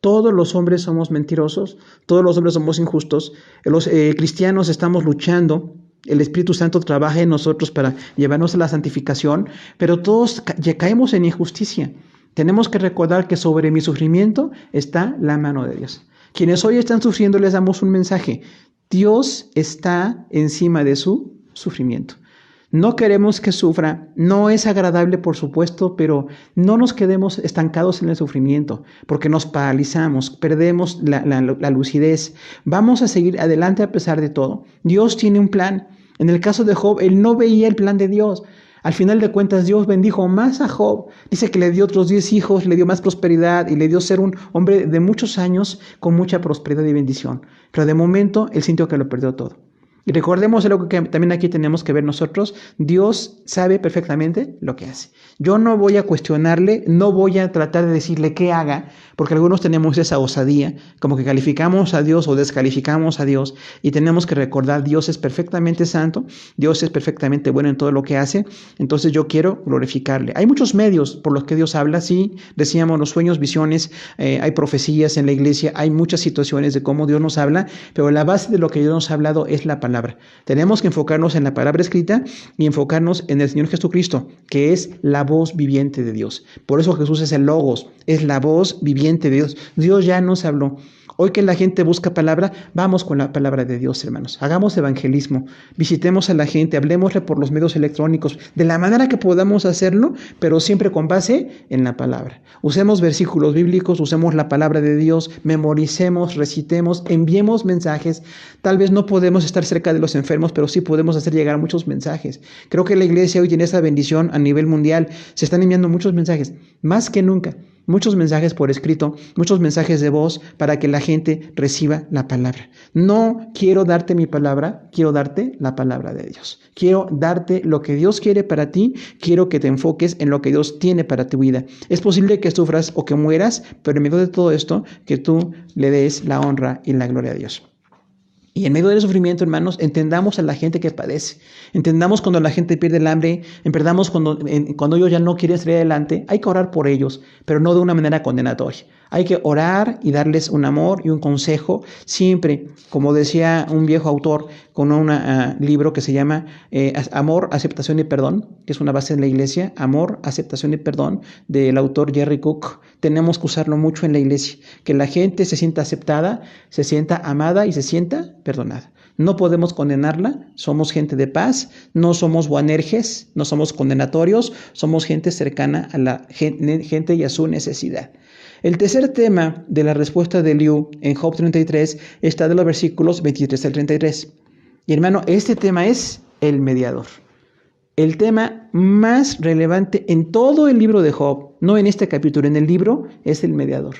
Todos los hombres somos mentirosos, todos los hombres somos injustos. Los cristianos estamos luchando, el Espíritu Santo trabaja en nosotros para llevarnos a la santificación, pero todos caemos en injusticia. Tenemos que recordar que sobre mi sufrimiento está la mano de Dios. Quienes hoy están sufriendo les damos un mensaje. Dios está encima de su sufrimiento. No queremos que sufra, no es agradable por supuesto, pero no nos quedemos estancados en el sufrimiento, porque nos paralizamos, perdemos la lucidez. Vamos a seguir adelante a pesar de todo. Dios tiene un plan. En el caso de Job, él no veía el plan de Dios. Al final de cuentas, Dios bendijo más a Job. Dice que le dio otros 10 hijos, le dio más prosperidad y le dio ser un hombre de muchos años con mucha prosperidad y bendición. Pero de momento, él sintió que lo perdió todo. Y recordemos algo que también aquí tenemos que ver nosotros. Dios sabe perfectamente lo que hace. Yo no voy a cuestionarle, no voy a tratar de decirle qué haga, porque algunos tenemos esa osadía, como que calificamos a Dios o descalificamos a Dios, y tenemos que recordar, Dios es perfectamente santo, Dios es perfectamente bueno en todo lo que hace, entonces yo quiero glorificarle. Hay muchos medios por los que Dios habla, sí, decíamos los sueños, visiones, hay profecías en la iglesia, hay muchas situaciones de cómo Dios nos habla, pero la base de lo que Dios nos ha hablado es la palabra. Tenemos que enfocarnos en la palabra escrita y enfocarnos en el Señor Jesucristo, que es la voz viviente de Dios. Por eso Jesús es el Logos, es la voz viviente de Dios. Dios ya nos habló. Hoy que la gente busca palabra, vamos con la palabra de Dios, hermanos. Hagamos evangelismo, visitemos a la gente, hablemosle por los medios electrónicos, de la manera que podamos hacerlo, pero siempre con base en la palabra. Usemos versículos bíblicos, usemos la palabra de Dios, memoricemos, recitemos, enviemos mensajes. Tal vez no podemos estar cerca de los enfermos, pero sí podemos hacer llegar muchos mensajes. Creo que la iglesia hoy tiene esa bendición a nivel mundial. Se están enviando muchos mensajes, más que nunca. Muchos mensajes por escrito, muchos mensajes de voz para que la gente reciba la palabra. No quiero darte mi palabra, quiero darte la palabra de Dios. Quiero darte lo que Dios quiere para ti, quiero que te enfoques en lo que Dios tiene para tu vida. Es posible que sufras o que mueras, pero en medio de todo esto, que tú le des la honra y la gloria a Dios. Y en medio del sufrimiento, hermanos, entendamos a la gente que padece. Entendamos cuando la gente pierde el hambre, entendamos cuando ellos ya no quieren salir adelante. Hay que orar por ellos, pero no de una manera condenatoria. Hay que orar y darles un amor y un consejo, siempre, como decía un viejo autor con un libro que se llama Amor, Aceptación y Perdón, que es una base de la iglesia, Amor, Aceptación y Perdón, del autor Jerry Cook. Tenemos que usarlo mucho en la iglesia, que la gente se sienta aceptada, se sienta amada y se sienta perdonada. No podemos condenarla, somos gente de paz, no somos boanerges, no somos condenatorios, somos gente cercana a la gente y a su necesidad. El tercer tema de la respuesta de Eliú en Job 33 está de los versículos 23 al 33. Y hermano, este tema es el mediador. El tema más relevante en todo el libro de Job, no en este capítulo, en el libro, es el mediador.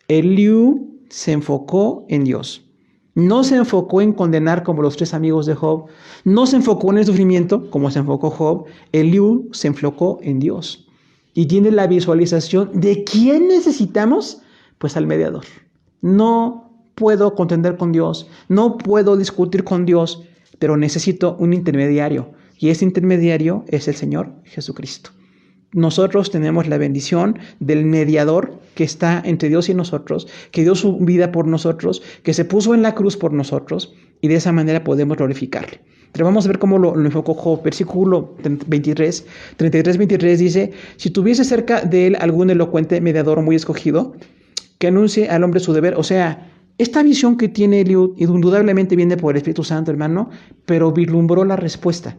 Eliú se enfocó en Dios. No se enfocó en condenar como los 3 amigos de Job. No se enfocó en el sufrimiento como se enfocó Job. Eliú se enfocó en Dios. Y tiene la visualización de quién necesitamos, pues al mediador. No puedo contender con Dios, no puedo discutir con Dios, pero necesito un intermediario. Y ese intermediario es el Señor Jesucristo. Nosotros tenemos la bendición del mediador que está entre Dios y nosotros, que dio su vida por nosotros, que se puso en la cruz por nosotros, y de esa manera podemos glorificarle. Pero vamos a ver cómo lo enfocó Job. Versículo 33-23 dice: si tuviese cerca de él algún elocuente mediador muy escogido, que anuncie al hombre su deber. O sea, esta visión que tiene Eliú indudablemente viene por el Espíritu Santo, hermano, pero vislumbró la respuesta.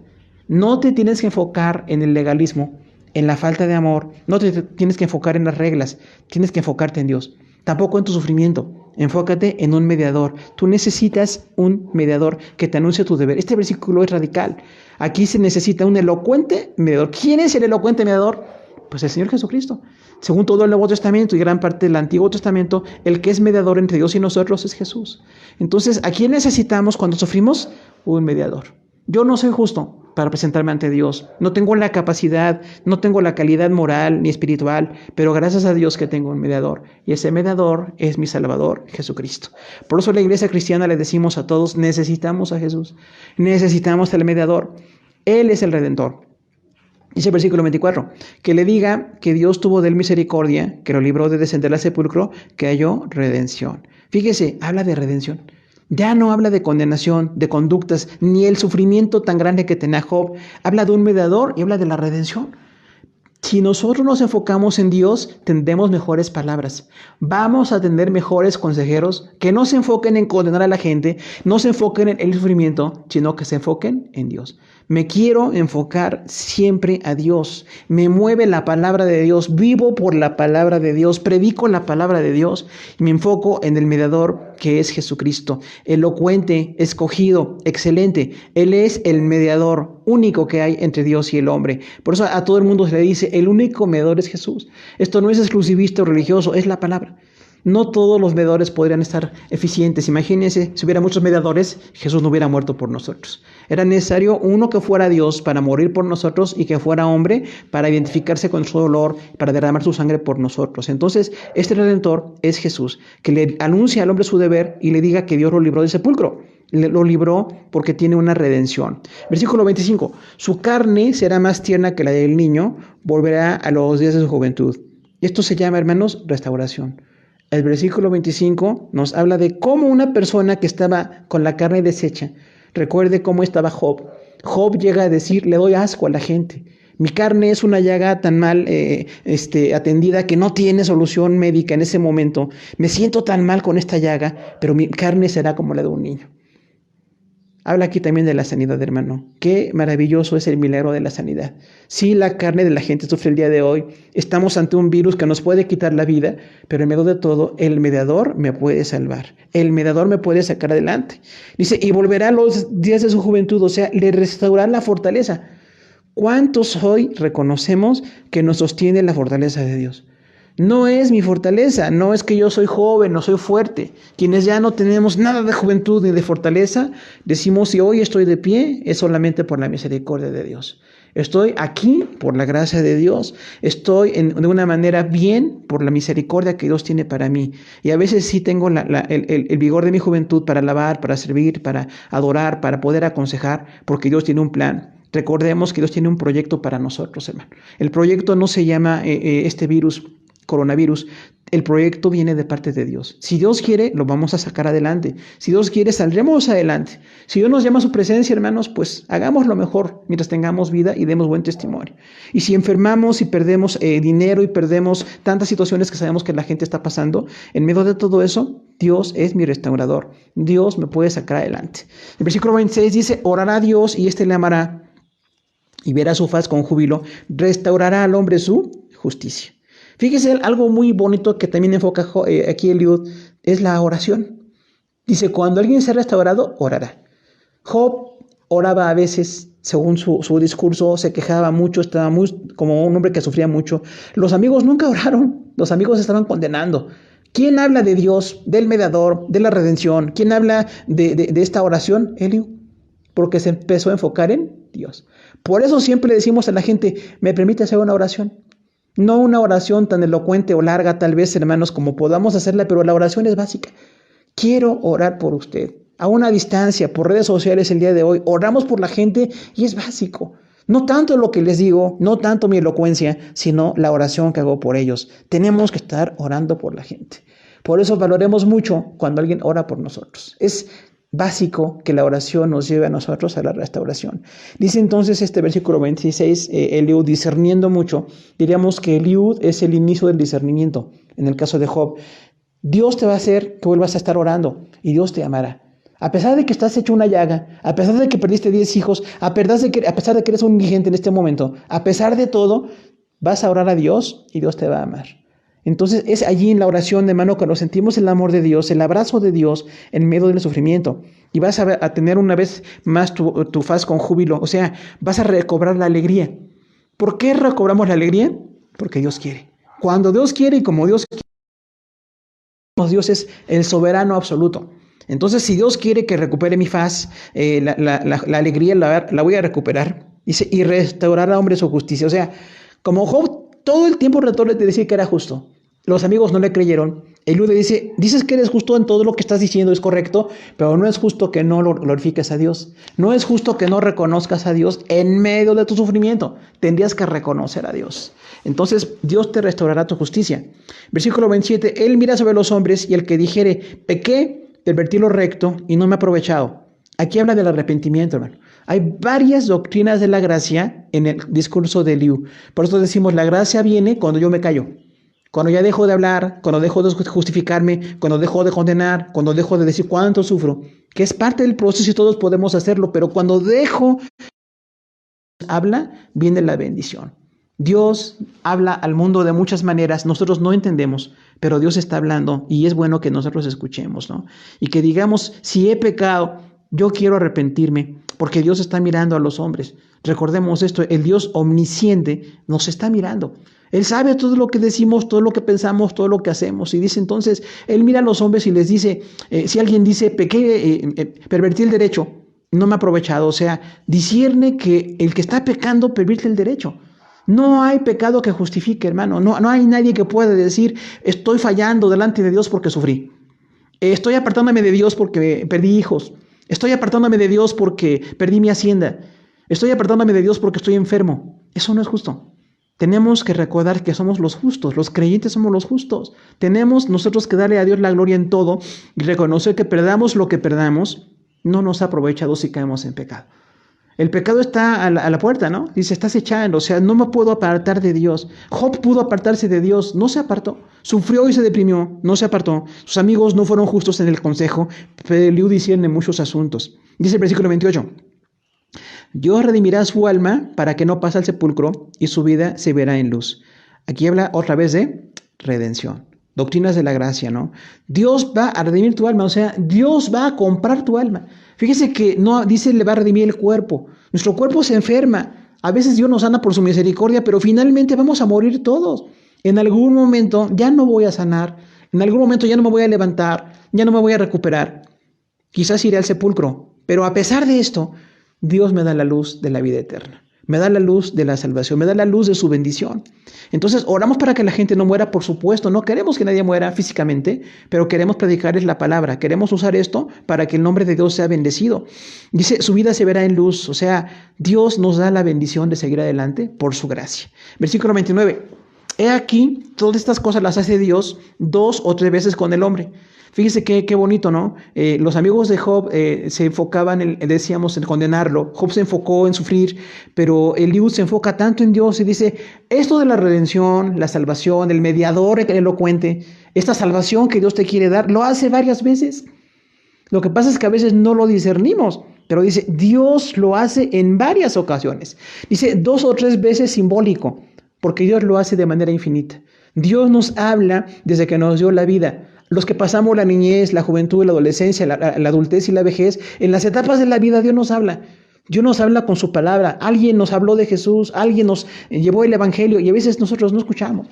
No te tienes que enfocar en el legalismo, en la falta de amor, no te tienes que enfocar en las reglas, tienes que enfocarte en Dios. Tampoco en tu sufrimiento. Enfócate en un mediador. Tú necesitas un mediador que te anuncie tu deber. Este versículo es radical. Aquí se necesita un elocuente mediador. ¿Quién es el elocuente mediador? Pues el Señor Jesucristo. Según todo el Nuevo Testamento y gran parte del Antiguo Testamento, el que es mediador entre Dios y nosotros es Jesús. Entonces, ¿a quién necesitamos cuando sufrimos? Un mediador. Yo no soy justo para presentarme ante Dios. No tengo la capacidad, no tengo la calidad moral ni espiritual, pero gracias a Dios que tengo un mediador. Y ese mediador es mi Salvador, Jesucristo. Por eso la iglesia cristiana le decimos a todos, necesitamos a Jesús. Necesitamos al mediador. Él es el Redentor. Dice el versículo 24, que le diga que Dios tuvo de él misericordia, que lo libró de descender al sepulcro, que halló redención. Fíjese, habla de redención. Ya no habla de condenación, de conductas, ni el sufrimiento tan grande que tenía Job. Habla de un mediador y habla de la redención. Si nosotros nos enfocamos en Dios, tendremos mejores palabras. Vamos a tener mejores consejeros que no se enfoquen en condenar a la gente, no se enfoquen en el sufrimiento, sino que se enfoquen en Dios. Me quiero enfocar siempre a Dios. Me mueve la palabra de Dios. Vivo por la palabra de Dios. Predico la palabra de Dios. Y me enfoco en el mediador que es Jesucristo. Elocuente, escogido, excelente. Él es el mediador único que hay entre Dios y el hombre. Por eso a todo el mundo se le dice, el único mediador es Jesús. Esto no es exclusivista o religioso, es la palabra. No todos los mediadores podrían estar eficientes. Imagínense, si hubiera muchos mediadores, Jesús no hubiera muerto por nosotros. Era necesario uno que fuera Dios para morir por nosotros y que fuera hombre para identificarse con su dolor, para derramar su sangre por nosotros. Entonces, este Redentor es Jesús, que le anuncia al hombre su deber y le diga que Dios lo libró del sepulcro. Lo libró porque tiene una redención. Versículo 25. Su carne será más tierna que la del niño, volverá a los días de su juventud. Esto se llama, hermanos, restauración. El versículo 25 nos habla de cómo una persona que estaba con la carne deshecha, recuerde cómo estaba Job. Job llega a decir, le doy asco a la gente. Mi carne es una llaga tan mal atendida que no tiene solución médica en ese momento. Me siento tan mal con esta llaga, pero mi carne será como la de un niño. Habla aquí también de la sanidad, hermano. Qué maravilloso es el milagro de la sanidad. Sí, la carne de la gente sufre el día de hoy. Estamos ante un virus que nos puede quitar la vida, pero en medio de todo, el mediador me puede salvar. El mediador me puede sacar adelante. Dice, y volverá a los días de su juventud, o sea, le restaurará la fortaleza. ¿Cuántos hoy reconocemos que nos sostiene la fortaleza de Dios? No es mi fortaleza, no es que yo soy joven, no soy fuerte. Quienes ya no tenemos nada de juventud ni de fortaleza, decimos si hoy estoy de pie es solamente por la misericordia de Dios. Estoy aquí por la gracia de Dios, estoy de una manera bien por la misericordia que Dios tiene para mí. Y a veces sí tengo el vigor de mi juventud para alabar, para servir, para adorar, para poder aconsejar, porque Dios tiene un plan. Recordemos que Dios tiene un proyecto para nosotros, hermano. El proyecto no se llama este virus, coronavirus. El proyecto viene de parte de Dios. Si Dios quiere, lo vamos a sacar adelante. Si Dios quiere, saldremos adelante. Si Dios nos llama a su presencia, hermanos, pues hagamos lo mejor mientras tengamos vida y demos buen testimonio. Y si enfermamos y perdemos dinero y perdemos tantas situaciones que sabemos que la gente está pasando, en medio de todo eso, Dios es mi restaurador. Dios me puede sacar adelante. El versículo 26 dice, orará a Dios y éste le amará y verá su faz con júbilo, restaurará al hombre su justicia. Fíjese, algo muy bonito que también enfoca aquí Eliud es la oración. Dice, cuando alguien sea restaurado, orará. Job oraba a veces, según su discurso, se quejaba mucho, estaba muy como un hombre que sufría mucho. Los amigos nunca oraron, los amigos estaban condenando. ¿Quién habla de Dios, del mediador, de la redención? ¿Quién habla de esta oración? Eliud, porque se empezó a enfocar en Dios. Por eso siempre le decimos a la gente, ¿me permite hacer una oración? No una oración tan elocuente o larga, tal vez, hermanos, como podamos hacerla, pero la oración es básica. Quiero orar por usted. A una distancia, por redes sociales el día de hoy, oramos por la gente y es básico. No tanto lo que les digo, no tanto mi elocuencia, sino la oración que hago por ellos. Tenemos que estar orando por la gente. Por eso valoremos mucho cuando alguien ora por nosotros. Es básico que la oración nos lleve a nosotros a la restauración. Dice entonces este versículo 26, Eliud, discerniendo mucho, diríamos que Eliud es el inicio del discernimiento. En el caso de Job, Dios te va a hacer que vuelvas a estar orando y Dios te amará. A pesar de que estás hecho una llaga, a pesar de que perdiste 10 hijos, a pesar de que eres un indigente en este momento, a pesar de todo, vas a orar a Dios y Dios te va a amar. Entonces es allí en la oración, hermano, cuando sentimos el amor de Dios, el abrazo de Dios en medio del sufrimiento. Y vas a tener una vez más tu faz con júbilo. O sea, vas a recobrar la alegría. ¿Por qué recobramos la alegría? Porque Dios quiere. Cuando Dios quiere y como Dios quiere, Dios es el soberano absoluto. Entonces, si Dios quiere que recupere mi faz, la alegría la voy a recuperar. Dice, y restaurará a hombre su justicia. O sea, como Job todo el tiempo trató de decir que era justo. Los amigos no le creyeron. Eliud le dice, dices que eres justo en todo lo que estás diciendo, es correcto, pero no es justo que no lo glorifiques a Dios. No es justo que no reconozcas a Dios en medio de tu sufrimiento. Tendrías que reconocer a Dios. Entonces, Dios te restaurará tu justicia. Versículo 27, Él mira sobre los hombres y el que dijere, pequé, pervertí lo recto y no me he aprovechado. Aquí habla del arrepentimiento, hermano. Hay varias doctrinas de la gracia en el discurso de Eliud. Por eso decimos, la gracia viene cuando yo me callo. Cuando ya dejo de hablar, cuando dejo de justificarme, cuando dejo de condenar, cuando dejo de decir cuánto sufro, que es parte del proceso y todos podemos hacerlo, pero cuando dejo habla, viene la bendición. Dios habla al mundo de muchas maneras, nosotros no entendemos, pero Dios está hablando y es bueno que nosotros escuchemos, ¿no? Y que digamos, si he pecado, yo quiero arrepentirme, porque Dios está mirando a los hombres. Recordemos esto, el Dios omnisciente nos está mirando. Él sabe todo lo que decimos, todo lo que pensamos, todo lo que hacemos. Y dice entonces, Él mira a los hombres y les dice, si alguien dice, pequé, pervertí el derecho, no me he aprovechado. O sea, discierne que el que está pecando pervierte el derecho. No hay pecado que justifique, hermano. No hay nadie que pueda decir, estoy fallando delante de Dios porque sufrí. Estoy apartándome de Dios porque perdí hijos. Estoy apartándome de Dios porque perdí mi hacienda. Estoy apartándome de Dios porque estoy enfermo. Eso no es justo. Tenemos que recordar que somos los justos, los creyentes somos los justos. Tenemos nosotros que darle a Dios la gloria en todo y reconocer que perdamos lo que perdamos, no nos ha aprovechado si caemos en pecado. El pecado está a la puerta, ¿no? Dice, estás echando, o sea, no me puedo apartar de Dios. Job pudo apartarse de Dios, no se apartó. Sufrió y se deprimió, no se apartó. Sus amigos no fueron justos en el consejo, pero Eliú discierne muchos asuntos. Dice el versículo 28. Dios redimirá su alma para que no pase al sepulcro y su vida se verá en luz. Aquí habla otra vez de redención. Doctrinas de la gracia, ¿no? Dios va a redimir tu alma, o sea, Dios va a comprar tu alma. Fíjese que no dice le va a redimir el cuerpo. Nuestro cuerpo se enferma. A veces Dios nos sana por su misericordia, pero finalmente vamos a morir todos. En algún momento ya no voy a sanar. En algún momento ya no me voy a levantar. Ya no me voy a recuperar. Quizás iré al sepulcro. Pero a pesar de esto, Dios me da la luz de la vida eterna. Me da la luz de la salvación, me da la luz de su bendición. Entonces, oramos para que la gente no muera, por supuesto. No queremos que nadie muera físicamente, pero queremos predicarles la palabra. Queremos usar esto para que el nombre de Dios sea bendecido. Dice, su vida se verá en luz. O sea, Dios nos da la bendición de seguir adelante por su gracia. Versículo 29. He aquí, todas estas cosas las hace Dios 2 o 3 veces con el hombre. Fíjese qué bonito, ¿no? Los amigos de Job se enfocaban, decíamos, en condenarlo. Job se enfocó en sufrir, pero Eliú se enfoca tanto en Dios y dice, esto de la redención, la salvación, el mediador elocuente, esta salvación que Dios te quiere dar, lo hace varias veces. Lo que pasa es que a veces no lo discernimos, pero dice, Dios lo hace en varias ocasiones. Dice 2 o 3 veces simbólico, porque Dios lo hace de manera infinita. Dios nos habla desde que nos dio la vida. Los que pasamos la niñez, la juventud, la adolescencia, la adultez y la vejez, en las etapas de la vida Dios nos habla. Dios nos habla con su palabra. Alguien nos habló de Jesús, alguien nos llevó el evangelio y a veces nosotros no escuchamos.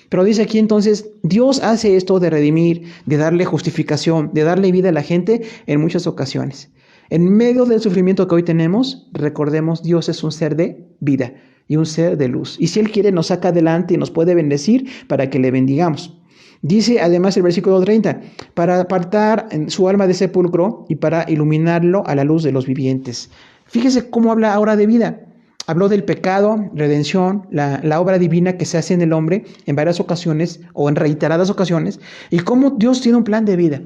Pero dice aquí entonces, Dios hace esto de redimir, de darle justificación, de darle vida a la gente en muchas ocasiones. En medio del sufrimiento que hoy tenemos, recordemos, Dios es un ser de vida y un ser de luz. Y si Él quiere, nos saca adelante y nos puede bendecir para que le bendigamos. Dice además el versículo 30, para apartar su alma de sepulcro y para iluminarlo a la luz de los vivientes. Fíjese cómo habla ahora de vida. Habló del pecado, redención, la obra divina que se hace en el hombre en varias ocasiones o en reiteradas ocasiones y cómo Dios tiene un plan de vida.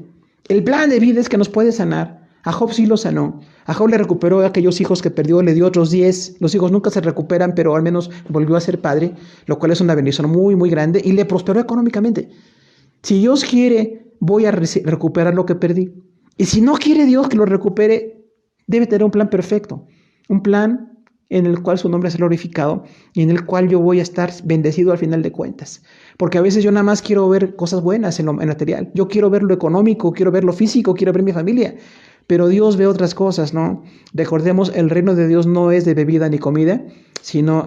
El plan de vida es que nos puede sanar. A Job sí lo sanó. A Job le recuperó a aquellos hijos que perdió, le dio otros 10. Los hijos nunca se recuperan, pero al menos volvió a ser padre, lo cual es una bendición muy, muy grande y le prosperó económicamente. Si Dios quiere, voy a recuperar lo que perdí. Y si no quiere Dios que lo recupere, debe tener un plan perfecto. Un plan en el cual su nombre es glorificado y en el cual yo voy a estar bendecido al final de cuentas. Porque a veces yo nada más quiero ver cosas buenas en lo material. Yo quiero ver lo económico, quiero ver lo físico, quiero ver mi familia. Pero Dios ve otras cosas, ¿no? Recordemos, el reino de Dios no es de bebida ni comida, sino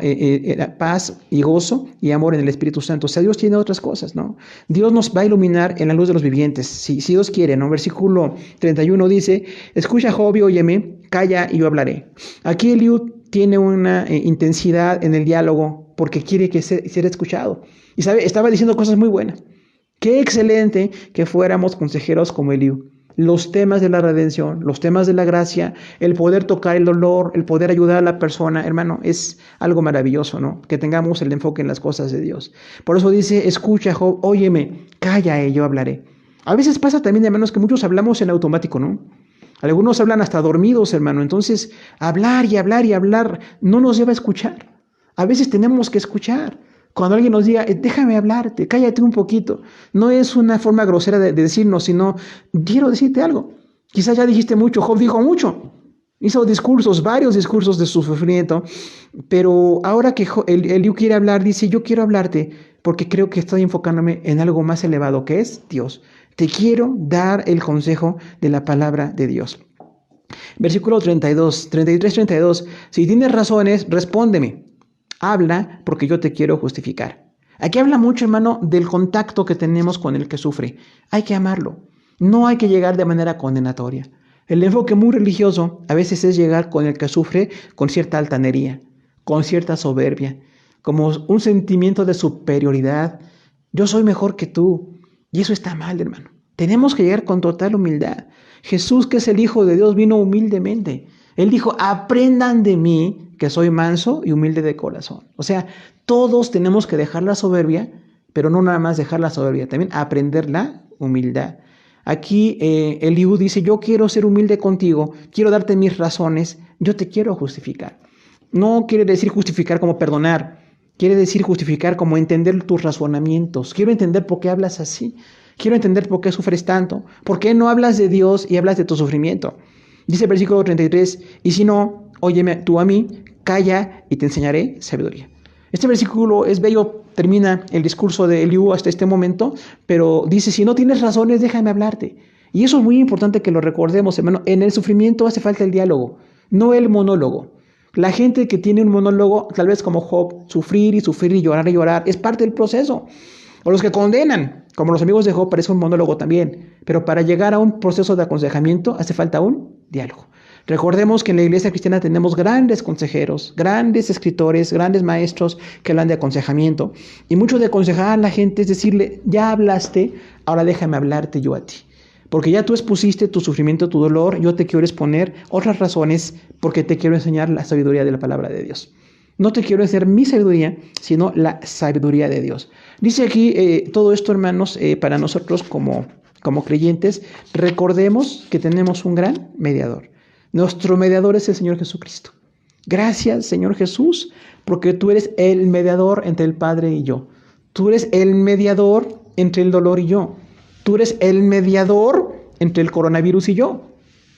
paz y gozo y amor en el Espíritu Santo. O sea, Dios tiene otras cosas, ¿no? Dios nos va a iluminar en la luz de los vivientes, si Dios quiere, ¿no? Versículo 31 dice, escucha Job y óyeme, calla y yo hablaré. Aquí Eliú tiene una intensidad en el diálogo porque quiere que sea escuchado. Y sabe, estaba diciendo cosas muy buenas. Qué excelente que fuéramos consejeros como Eliú. Los temas de la redención, los temas de la gracia, el poder tocar el dolor, el poder ayudar a la persona, hermano, es algo maravilloso, ¿no? Que tengamos el enfoque en las cosas de Dios. Por eso dice, escucha, Job, óyeme, calla y yo hablaré. A veces pasa también, hermanos, que muchos hablamos en automático, ¿no? Algunos hablan hasta dormidos, hermano. Entonces, hablar y hablar y hablar no nos lleva a escuchar. A veces tenemos que escuchar. Cuando alguien nos diga, déjame hablarte, cállate un poquito. No es una forma grosera de decirnos, sino, quiero decirte algo. Quizás ya dijiste mucho, Job dijo mucho. Hizo discursos, varios discursos de su sufrimiento. Pero ahora que Eliú quiere hablar, dice, yo quiero hablarte porque creo que estoy enfocándome en algo más elevado, que es Dios. Te quiero dar el consejo de la palabra de Dios. Versículo 33-32. Si tienes razones, respóndeme. Habla porque yo te quiero justificar. Aquí habla mucho, hermano, del contacto que tenemos con el que sufre. Hay que amarlo. No hay que llegar de manera condenatoria. El enfoque muy religioso a veces es llegar con el que sufre con cierta altanería, con cierta soberbia, como un sentimiento de superioridad. Yo soy mejor que tú. Y eso está mal, hermano. Tenemos que llegar con total humildad. Jesús, que es el Hijo de Dios, vino humildemente. Él dijo, aprendan de mí, que soy manso y humilde de corazón. O sea, todos tenemos que dejar la soberbia, pero no nada más dejar la soberbia, también aprender la humildad. Aquí Eliú dice, yo quiero ser humilde contigo, quiero darte mis razones, yo te quiero justificar. No quiere decir justificar como perdonar, quiere decir justificar como entender tus razonamientos. Quiero entender por qué hablas así, quiero entender por qué sufres tanto, por qué no hablas de Dios y hablas de tu sufrimiento. Dice el versículo 33, y si no, óyeme tú a mí, calla y te enseñaré sabiduría. Este versículo es bello, termina el discurso de Eliú hasta este momento, pero dice, si no tienes razones, déjame hablarte. Y eso es muy importante que lo recordemos, hermano. En el sufrimiento hace falta el diálogo, no el monólogo. La gente que tiene un monólogo, tal vez como Job, sufrir y llorar, es parte del proceso. O los que condenan, como los amigos de Job, parece un monólogo también. Pero para llegar a un proceso de aconsejamiento hace falta un diálogo. Recordemos que en la iglesia cristiana tenemos grandes consejeros, grandes escritores, grandes maestros que hablan de aconsejamiento. Y mucho de aconsejar a la gente es decirle, ya hablaste, ahora déjame hablarte yo a ti. Porque ya tú expusiste tu sufrimiento, tu dolor, yo te quiero exponer otras razones porque te quiero enseñar la sabiduría de la palabra de Dios. No te quiero enseñar mi sabiduría, sino la sabiduría de Dios. Dice aquí todo esto, hermanos, para nosotros como creyentes, recordemos que tenemos un gran mediador. Nuestro mediador es el Señor Jesucristo. Gracias, Señor Jesús, porque tú eres el mediador entre el Padre y yo. Tú eres el mediador entre el dolor y yo. Tú eres el mediador entre el coronavirus y yo.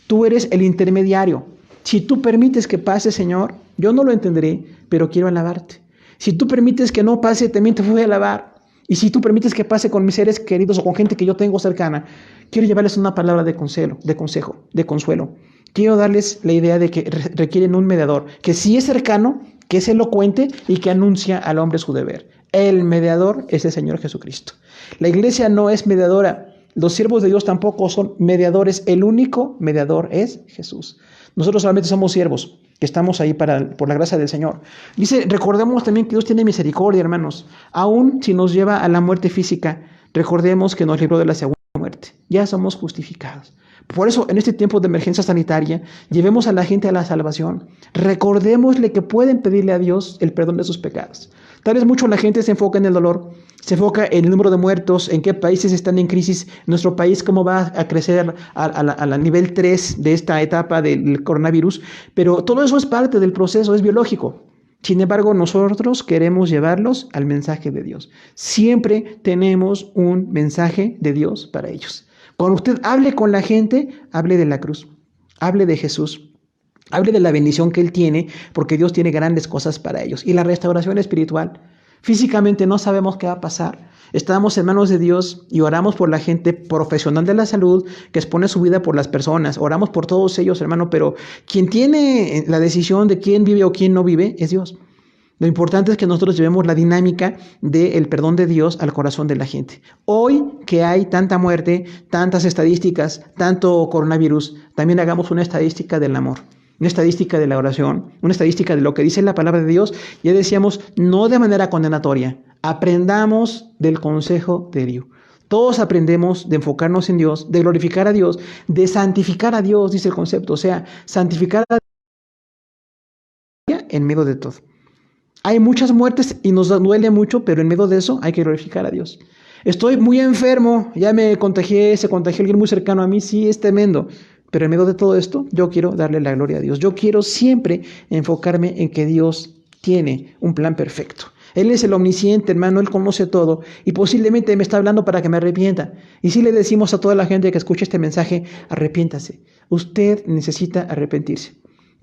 Tú eres el intermediario. Si tú permites que pase, Señor, yo no lo entenderé, pero quiero alabarte. Si tú permites que no pase, también te voy a alabar. Y si tú permites que pase con mis seres queridos o con gente que yo tengo cercana, quiero llevarles una palabra de consejo, de consuelo. Quiero darles la idea de que requieren un mediador, que sí es cercano, que es elocuente y que anuncia al hombre su deber. El mediador es el Señor Jesucristo. La iglesia no es mediadora. Los siervos de Dios tampoco son mediadores. El único mediador es Jesús. Nosotros solamente somos siervos, que estamos ahí por la gracia del Señor. Dice, recordemos también que Dios tiene misericordia, hermanos. Aún si nos lleva a la muerte física, recordemos que nos libró de la segunda muerte. Ya somos justificados. Por eso, en este tiempo de emergencia sanitaria, llevemos a la gente a la salvación. Recordémosle que pueden pedirle a Dios el perdón de sus pecados. Tal vez mucho la gente se enfoca en el dolor, se enfoca en el número de muertos, en qué países están en crisis, nuestro país cómo va a crecer al nivel 3 de esta etapa del coronavirus, pero todo eso es parte del proceso, es biológico. Sin embargo, nosotros queremos llevarlos al mensaje de Dios. Siempre tenemos un mensaje de Dios para ellos. Cuando usted hable con la gente, hable de la cruz, hable de Jesús. Hable de la bendición que Él tiene, porque Dios tiene grandes cosas para ellos. Y la restauración espiritual. Físicamente no sabemos qué va a pasar. Estamos en manos de Dios y oramos por la gente profesional de la salud que expone su vida por las personas. Oramos por todos ellos, hermano, pero quien tiene la decisión de quién vive o quién no vive es Dios. Lo importante es que nosotros llevemos la dinámica del perdón de Dios al corazón de la gente. Hoy que hay tanta muerte, tantas estadísticas, tanto coronavirus, también hagamos una estadística del amor. Una estadística de la oración, una estadística de lo que dice la palabra de Dios. Ya decíamos, no de manera condenatoria. Aprendamos del consejo de Dios. Todos aprendemos de enfocarnos en Dios, de glorificar a Dios, de santificar a Dios, dice el concepto. O sea, santificar a Dios en medio de todo. Hay muchas muertes y nos duele mucho, pero en medio de eso hay que glorificar a Dios. Estoy muy enfermo, ya me contagié, se contagió alguien muy cercano a mí, sí, es tremendo. Pero en medio de todo esto, yo quiero darle la gloria a Dios. Yo quiero siempre enfocarme en que Dios tiene un plan perfecto. Él es el omnisciente, hermano, Él conoce todo y posiblemente me está hablando para que me arrepienta. Y si le decimos a toda la gente que escuche este mensaje, arrepiéntase. Usted necesita arrepentirse.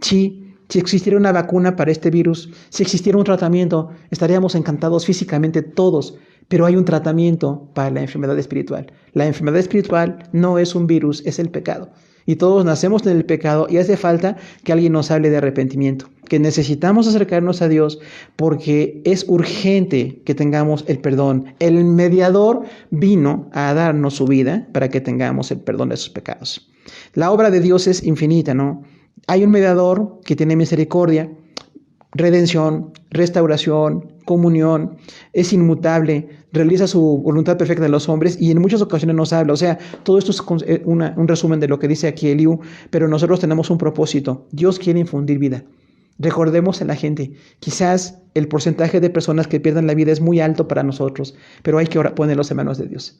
Sí, si existiera una vacuna para este virus, si existiera un tratamiento, estaríamos encantados físicamente todos. Pero hay un tratamiento para la enfermedad espiritual. La enfermedad espiritual no es un virus, es el pecado. Y todos nacemos en el pecado y hace falta que alguien nos hable de arrepentimiento, que necesitamos acercarnos a Dios porque es urgente que tengamos el perdón. El mediador vino a darnos su vida para que tengamos el perdón de sus pecados. La obra de Dios es infinita, ¿no? Hay un mediador que tiene misericordia, redención, restauración, comunión, es inmutable, realiza su voluntad perfecta de los hombres y en muchas ocasiones nos habla. O sea, todo esto es un resumen de lo que dice aquí Eliú, pero nosotros tenemos un propósito. Dios quiere infundir vida. Recordemos a la gente, quizás el porcentaje de personas que pierden la vida es muy alto para nosotros, pero hay que ponerlos en manos de Dios.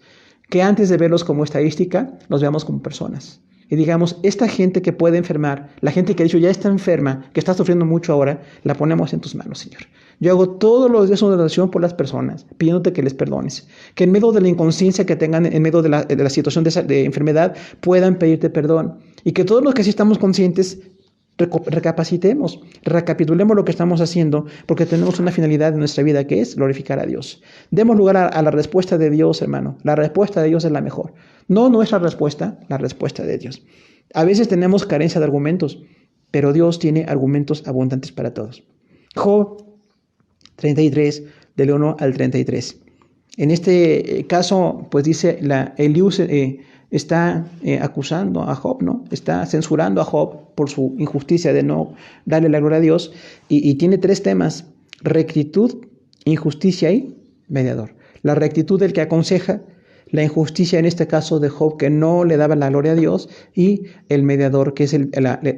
Que antes de verlos como estadística, los veamos como personas. y digamos, esta gente que puede enfermar, la gente que ha dicho ya está enferma, que está sufriendo mucho ahora, la ponemos en tus manos, Señor. Yo hago todos los días una oración por las personas, pidiéndote que les perdones, que en medio de la inconsciencia que tengan, en medio de la situación de enfermedad, puedan pedirte perdón, y que todos los que sí estamos conscientes recapacitemos, recapitulemos lo que estamos haciendo, porque tenemos una finalidad en nuestra vida que es glorificar a Dios. Demos lugar a la respuesta de Dios, hermano. La respuesta de Dios es la mejor. No nuestra respuesta, la respuesta de Dios. A veces tenemos carencia de argumentos, pero Dios tiene argumentos abundantes para todos. Job 33, del 1 al 33. En este caso, pues dice, Eliú está acusando a Job, ¿no? Está censurando a Job por su injusticia de no darle la gloria a Dios. Y tiene 3 temas: rectitud, injusticia y mediador. La rectitud del que aconseja, la injusticia en este caso de Job, que no le daba la gloria a Dios, y el mediador, que es el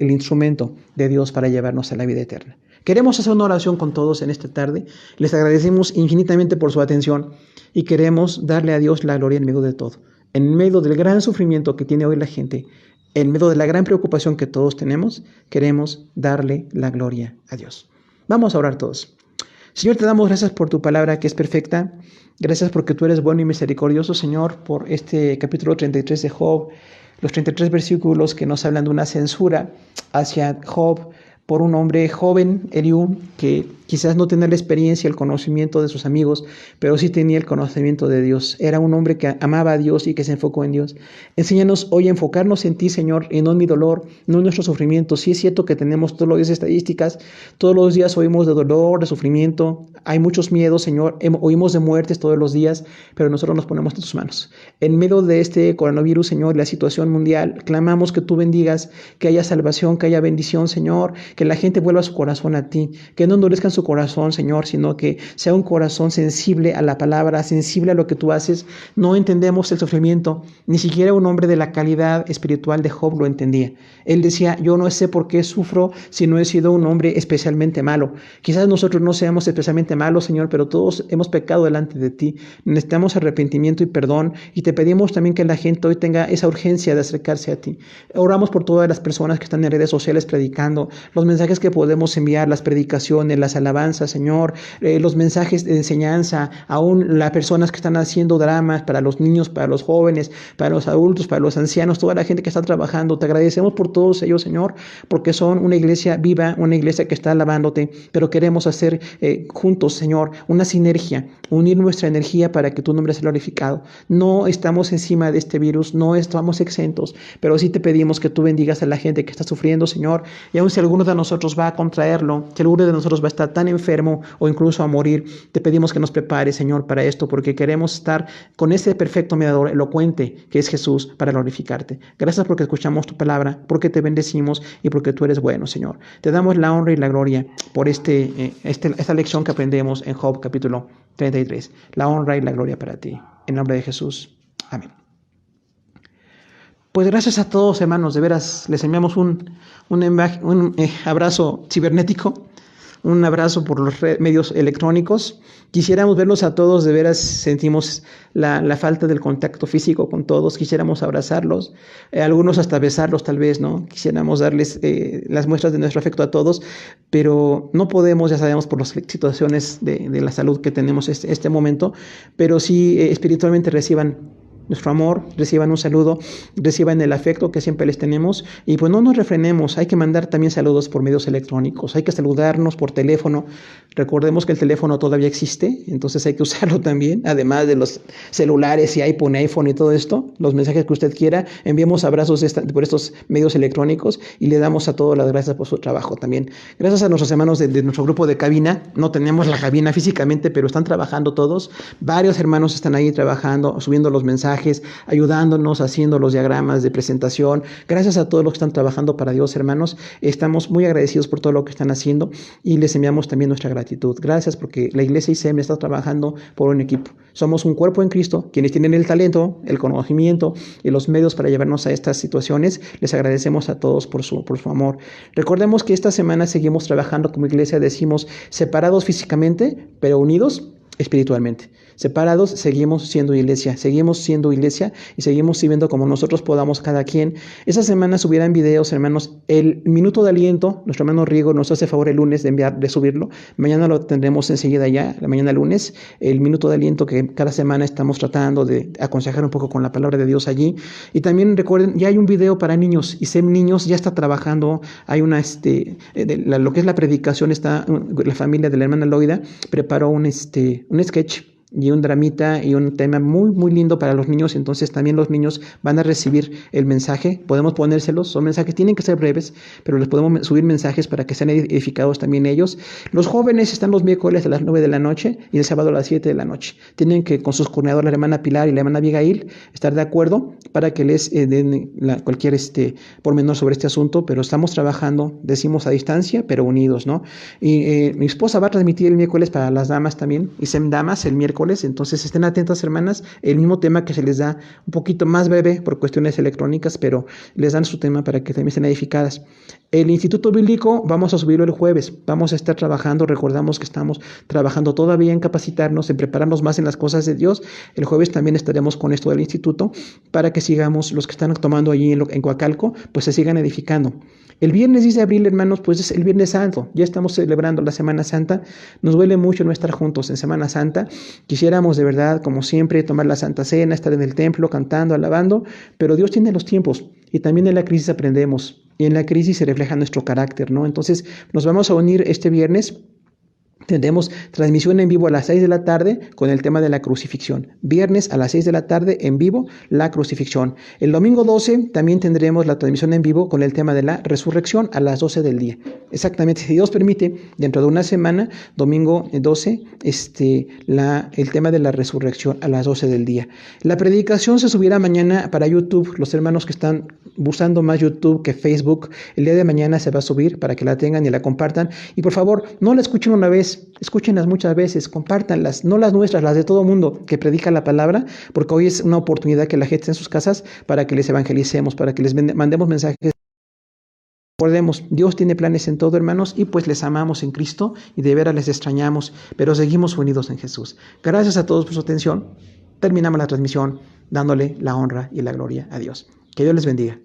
instrumento de Dios para llevarnos a la vida eterna. Queremos hacer una oración con todos en esta tarde. Les agradecemos infinitamente por su atención y queremos darle a Dios la gloria en medio de todo. En medio del gran sufrimiento que tiene hoy la gente, en medio de la gran preocupación que todos tenemos, queremos darle la gloria a Dios. Vamos a orar todos. Señor, te damos gracias por tu palabra que es perfecta. Gracias porque tú eres bueno y misericordioso, Señor, por este capítulo 33 de Job, los 33 versículos que nos hablan de una censura hacia Job por un hombre joven, Eliú, que quizás no tenía la experiencia, el conocimiento de sus amigos, pero sí tenía el conocimiento de Dios. Era un hombre que amaba a Dios y que se enfocó en Dios. Enséñanos hoy a enfocarnos en ti, Señor, y no en mi dolor, no en nuestro sufrimiento. Sí es cierto que tenemos todos los días estadísticas, todos los días oímos de dolor, de sufrimiento, hay muchos miedos, Señor, oímos de muertes todos los días, pero nosotros nos ponemos en tus manos. En medio de este coronavirus, Señor, la situación mundial, clamamos que tú bendigas, que haya salvación, que haya bendición, Señor, que la gente vuelva su corazón a ti, que no endurezcan su corazón, Señor, sino que sea un corazón sensible a la palabra, sensible a lo que tú haces. No entendemos el sufrimiento, ni siquiera un hombre de la calidad espiritual de Job lo entendía. Él decía, yo no sé por qué sufro si no he sido un hombre especialmente malo. Quizás nosotros no seamos especialmente malos, Señor, pero todos hemos pecado delante de ti. Necesitamos arrepentimiento y perdón, y te pedimos también que la gente hoy tenga esa urgencia de acercarse a ti. Oramos por todas las personas que están en redes sociales predicando, los mensajes que podemos enviar, las predicaciones, las alabanzas, Señor, los mensajes de enseñanza, aún las personas que están haciendo dramas para los niños, para los jóvenes, para los adultos, para los ancianos, toda la gente que está trabajando. Te agradecemos por todos ellos, Señor, porque son una iglesia viva, una iglesia que está alabándote, pero queremos hacer juntos, Señor, una sinergia, unir nuestra energía para que tu nombre sea glorificado. No estamos encima de este virus, no estamos exentos, pero sí te pedimos que tú bendigas a la gente que está sufriendo, Señor, y aun si alguno de nosotros va a contraerlo, si alguno de nosotros va a estar tan enfermo o incluso a morir, te pedimos que nos prepares, Señor, para esto, porque queremos estar con ese perfecto mediador elocuente que es Jesús para glorificarte. Gracias porque escuchamos tu palabra, porque te bendecimos y porque tú eres bueno, Señor. Te damos la honra y la gloria por esta lección que aprendemos en Job capítulo 33. La honra y la gloria para ti. En nombre de Jesús. Amén. Pues gracias a todos, hermanos, de veras les enviamos un abrazo cibernético, un abrazo por los medios electrónicos. Quisiéramos verlos a todos, de veras sentimos la falta del contacto físico con todos, quisiéramos abrazarlos, algunos hasta besarlos tal vez, ¿no? Quisiéramos darles las muestras de nuestro afecto a todos, pero no podemos, ya sabemos por las situaciones de la salud que tenemos este momento, pero sí espiritualmente reciban nuestro amor, reciban un saludo, reciban el afecto que siempre les tenemos, y pues no nos refrenemos. Hay que mandar también saludos por medios electrónicos, hay que saludarnos por teléfono. Recordemos que el teléfono todavía existe, entonces hay que usarlo también, además de los celulares y iPhone y todo esto, los mensajes que usted quiera, enviemos abrazos por estos medios electrónicos y le damos a todos las gracias por su trabajo también. Gracias a nuestros hermanos de nuestro grupo de cabina, no tenemos la cabina físicamente, pero están trabajando todos, varios hermanos están ahí trabajando, subiendo los mensajes, ayudándonos, haciendo los diagramas de presentación. Gracias a todos los que están trabajando para Dios, hermanos. Estamos muy agradecidos por todo lo que están haciendo y les enviamos también nuestra gratitud. Gracias porque la iglesia ICM está trabajando por un equipo. Somos un cuerpo en Cristo, quienes tienen el talento, el conocimiento y los medios para llevarnos a estas situaciones. Les agradecemos a todos por su amor. Recordemos que esta semana seguimos trabajando como iglesia, decimos separados físicamente, pero unidos espiritualmente. Separados, seguimos siendo iglesia y seguimos sirviendo como nosotros podamos cada quien. Esta semana subirán videos, hermanos. El minuto de aliento, nuestro hermano Riego nos hace favor el lunes de subirlo. Mañana lo tendremos enseguida ya, la mañana lunes. El minuto de aliento que cada semana estamos tratando de aconsejar un poco con la palabra de Dios allí. Y también recuerden, ya hay un video para niños. ISEM Niños ya está trabajando. Hay una, lo que es la predicación, está la familia de la hermana Loida preparó un sketch y un dramita y un tema muy, muy lindo para los niños. Entonces también los niños van a recibir el mensaje. Podemos ponérselos, son mensajes, tienen que ser breves, pero les podemos subir mensajes para que sean edificados también ellos. Los jóvenes están los miércoles a las 9 de la noche y el sábado a las 7 de la noche. Tienen que, con sus coordinadores, la hermana Pilar y la hermana Abigail, estar de acuerdo para que les den cualquier pormenor sobre este asunto, pero estamos trabajando, decimos a distancia, pero unidos, ¿no? Y mi esposa va a transmitir el miércoles para las damas también, y SEM Damas el miércoles. Entonces estén atentas, hermanas, el mismo tema que se les da un poquito más breve por cuestiones electrónicas, pero les dan su tema para que también estén edificadas. El Instituto Bíblico vamos a subirlo el jueves, vamos a estar trabajando, recordamos que estamos trabajando todavía en capacitarnos, en prepararnos más en las cosas de Dios. El jueves también estaremos con esto del instituto para que sigamos, los que están tomando allí en Coacalco, pues se sigan edificando. El viernes 10 de abril, hermanos, pues es el Viernes Santo, ya estamos celebrando la Semana Santa, nos duele mucho no estar juntos en Semana Santa. Quisiéramos de verdad, como siempre, tomar la Santa Cena, estar en el templo cantando, alabando, pero Dios tiene los tiempos y también en la crisis aprendemos y en la crisis se refleja nuestro carácter, ¿no? Entonces nos vamos a unir este viernes. Tendremos transmisión en vivo a las 6 de la tarde con el tema de la crucifixión. Viernes a las 6 de la tarde en vivo, la crucifixión. El domingo 12 también tendremos la transmisión en vivo con el tema de la resurrección a las 12 del día. Exactamente, si Dios permite, dentro de una semana, domingo 12, el tema de la resurrección a las 12 del día. La predicación se subirá mañana para YouTube. Los hermanos que están usando más YouTube que Facebook, el día de mañana se va a subir para que la tengan y la compartan. Y por favor, no la escuchen una vez, escúchenlas muchas veces, compártanlas, no las nuestras, las de todo mundo que predica la palabra, porque hoy es una oportunidad que la gente esté en sus casas para que les evangelicemos, para que les mandemos mensajes. Recordemos, Dios tiene planes en todo, hermanos, y pues les amamos en Cristo y de veras les extrañamos, pero seguimos unidos en Jesús. Gracias a todos por su atención. Terminamos la transmisión dándole la honra y la gloria a Dios. Que Dios les bendiga.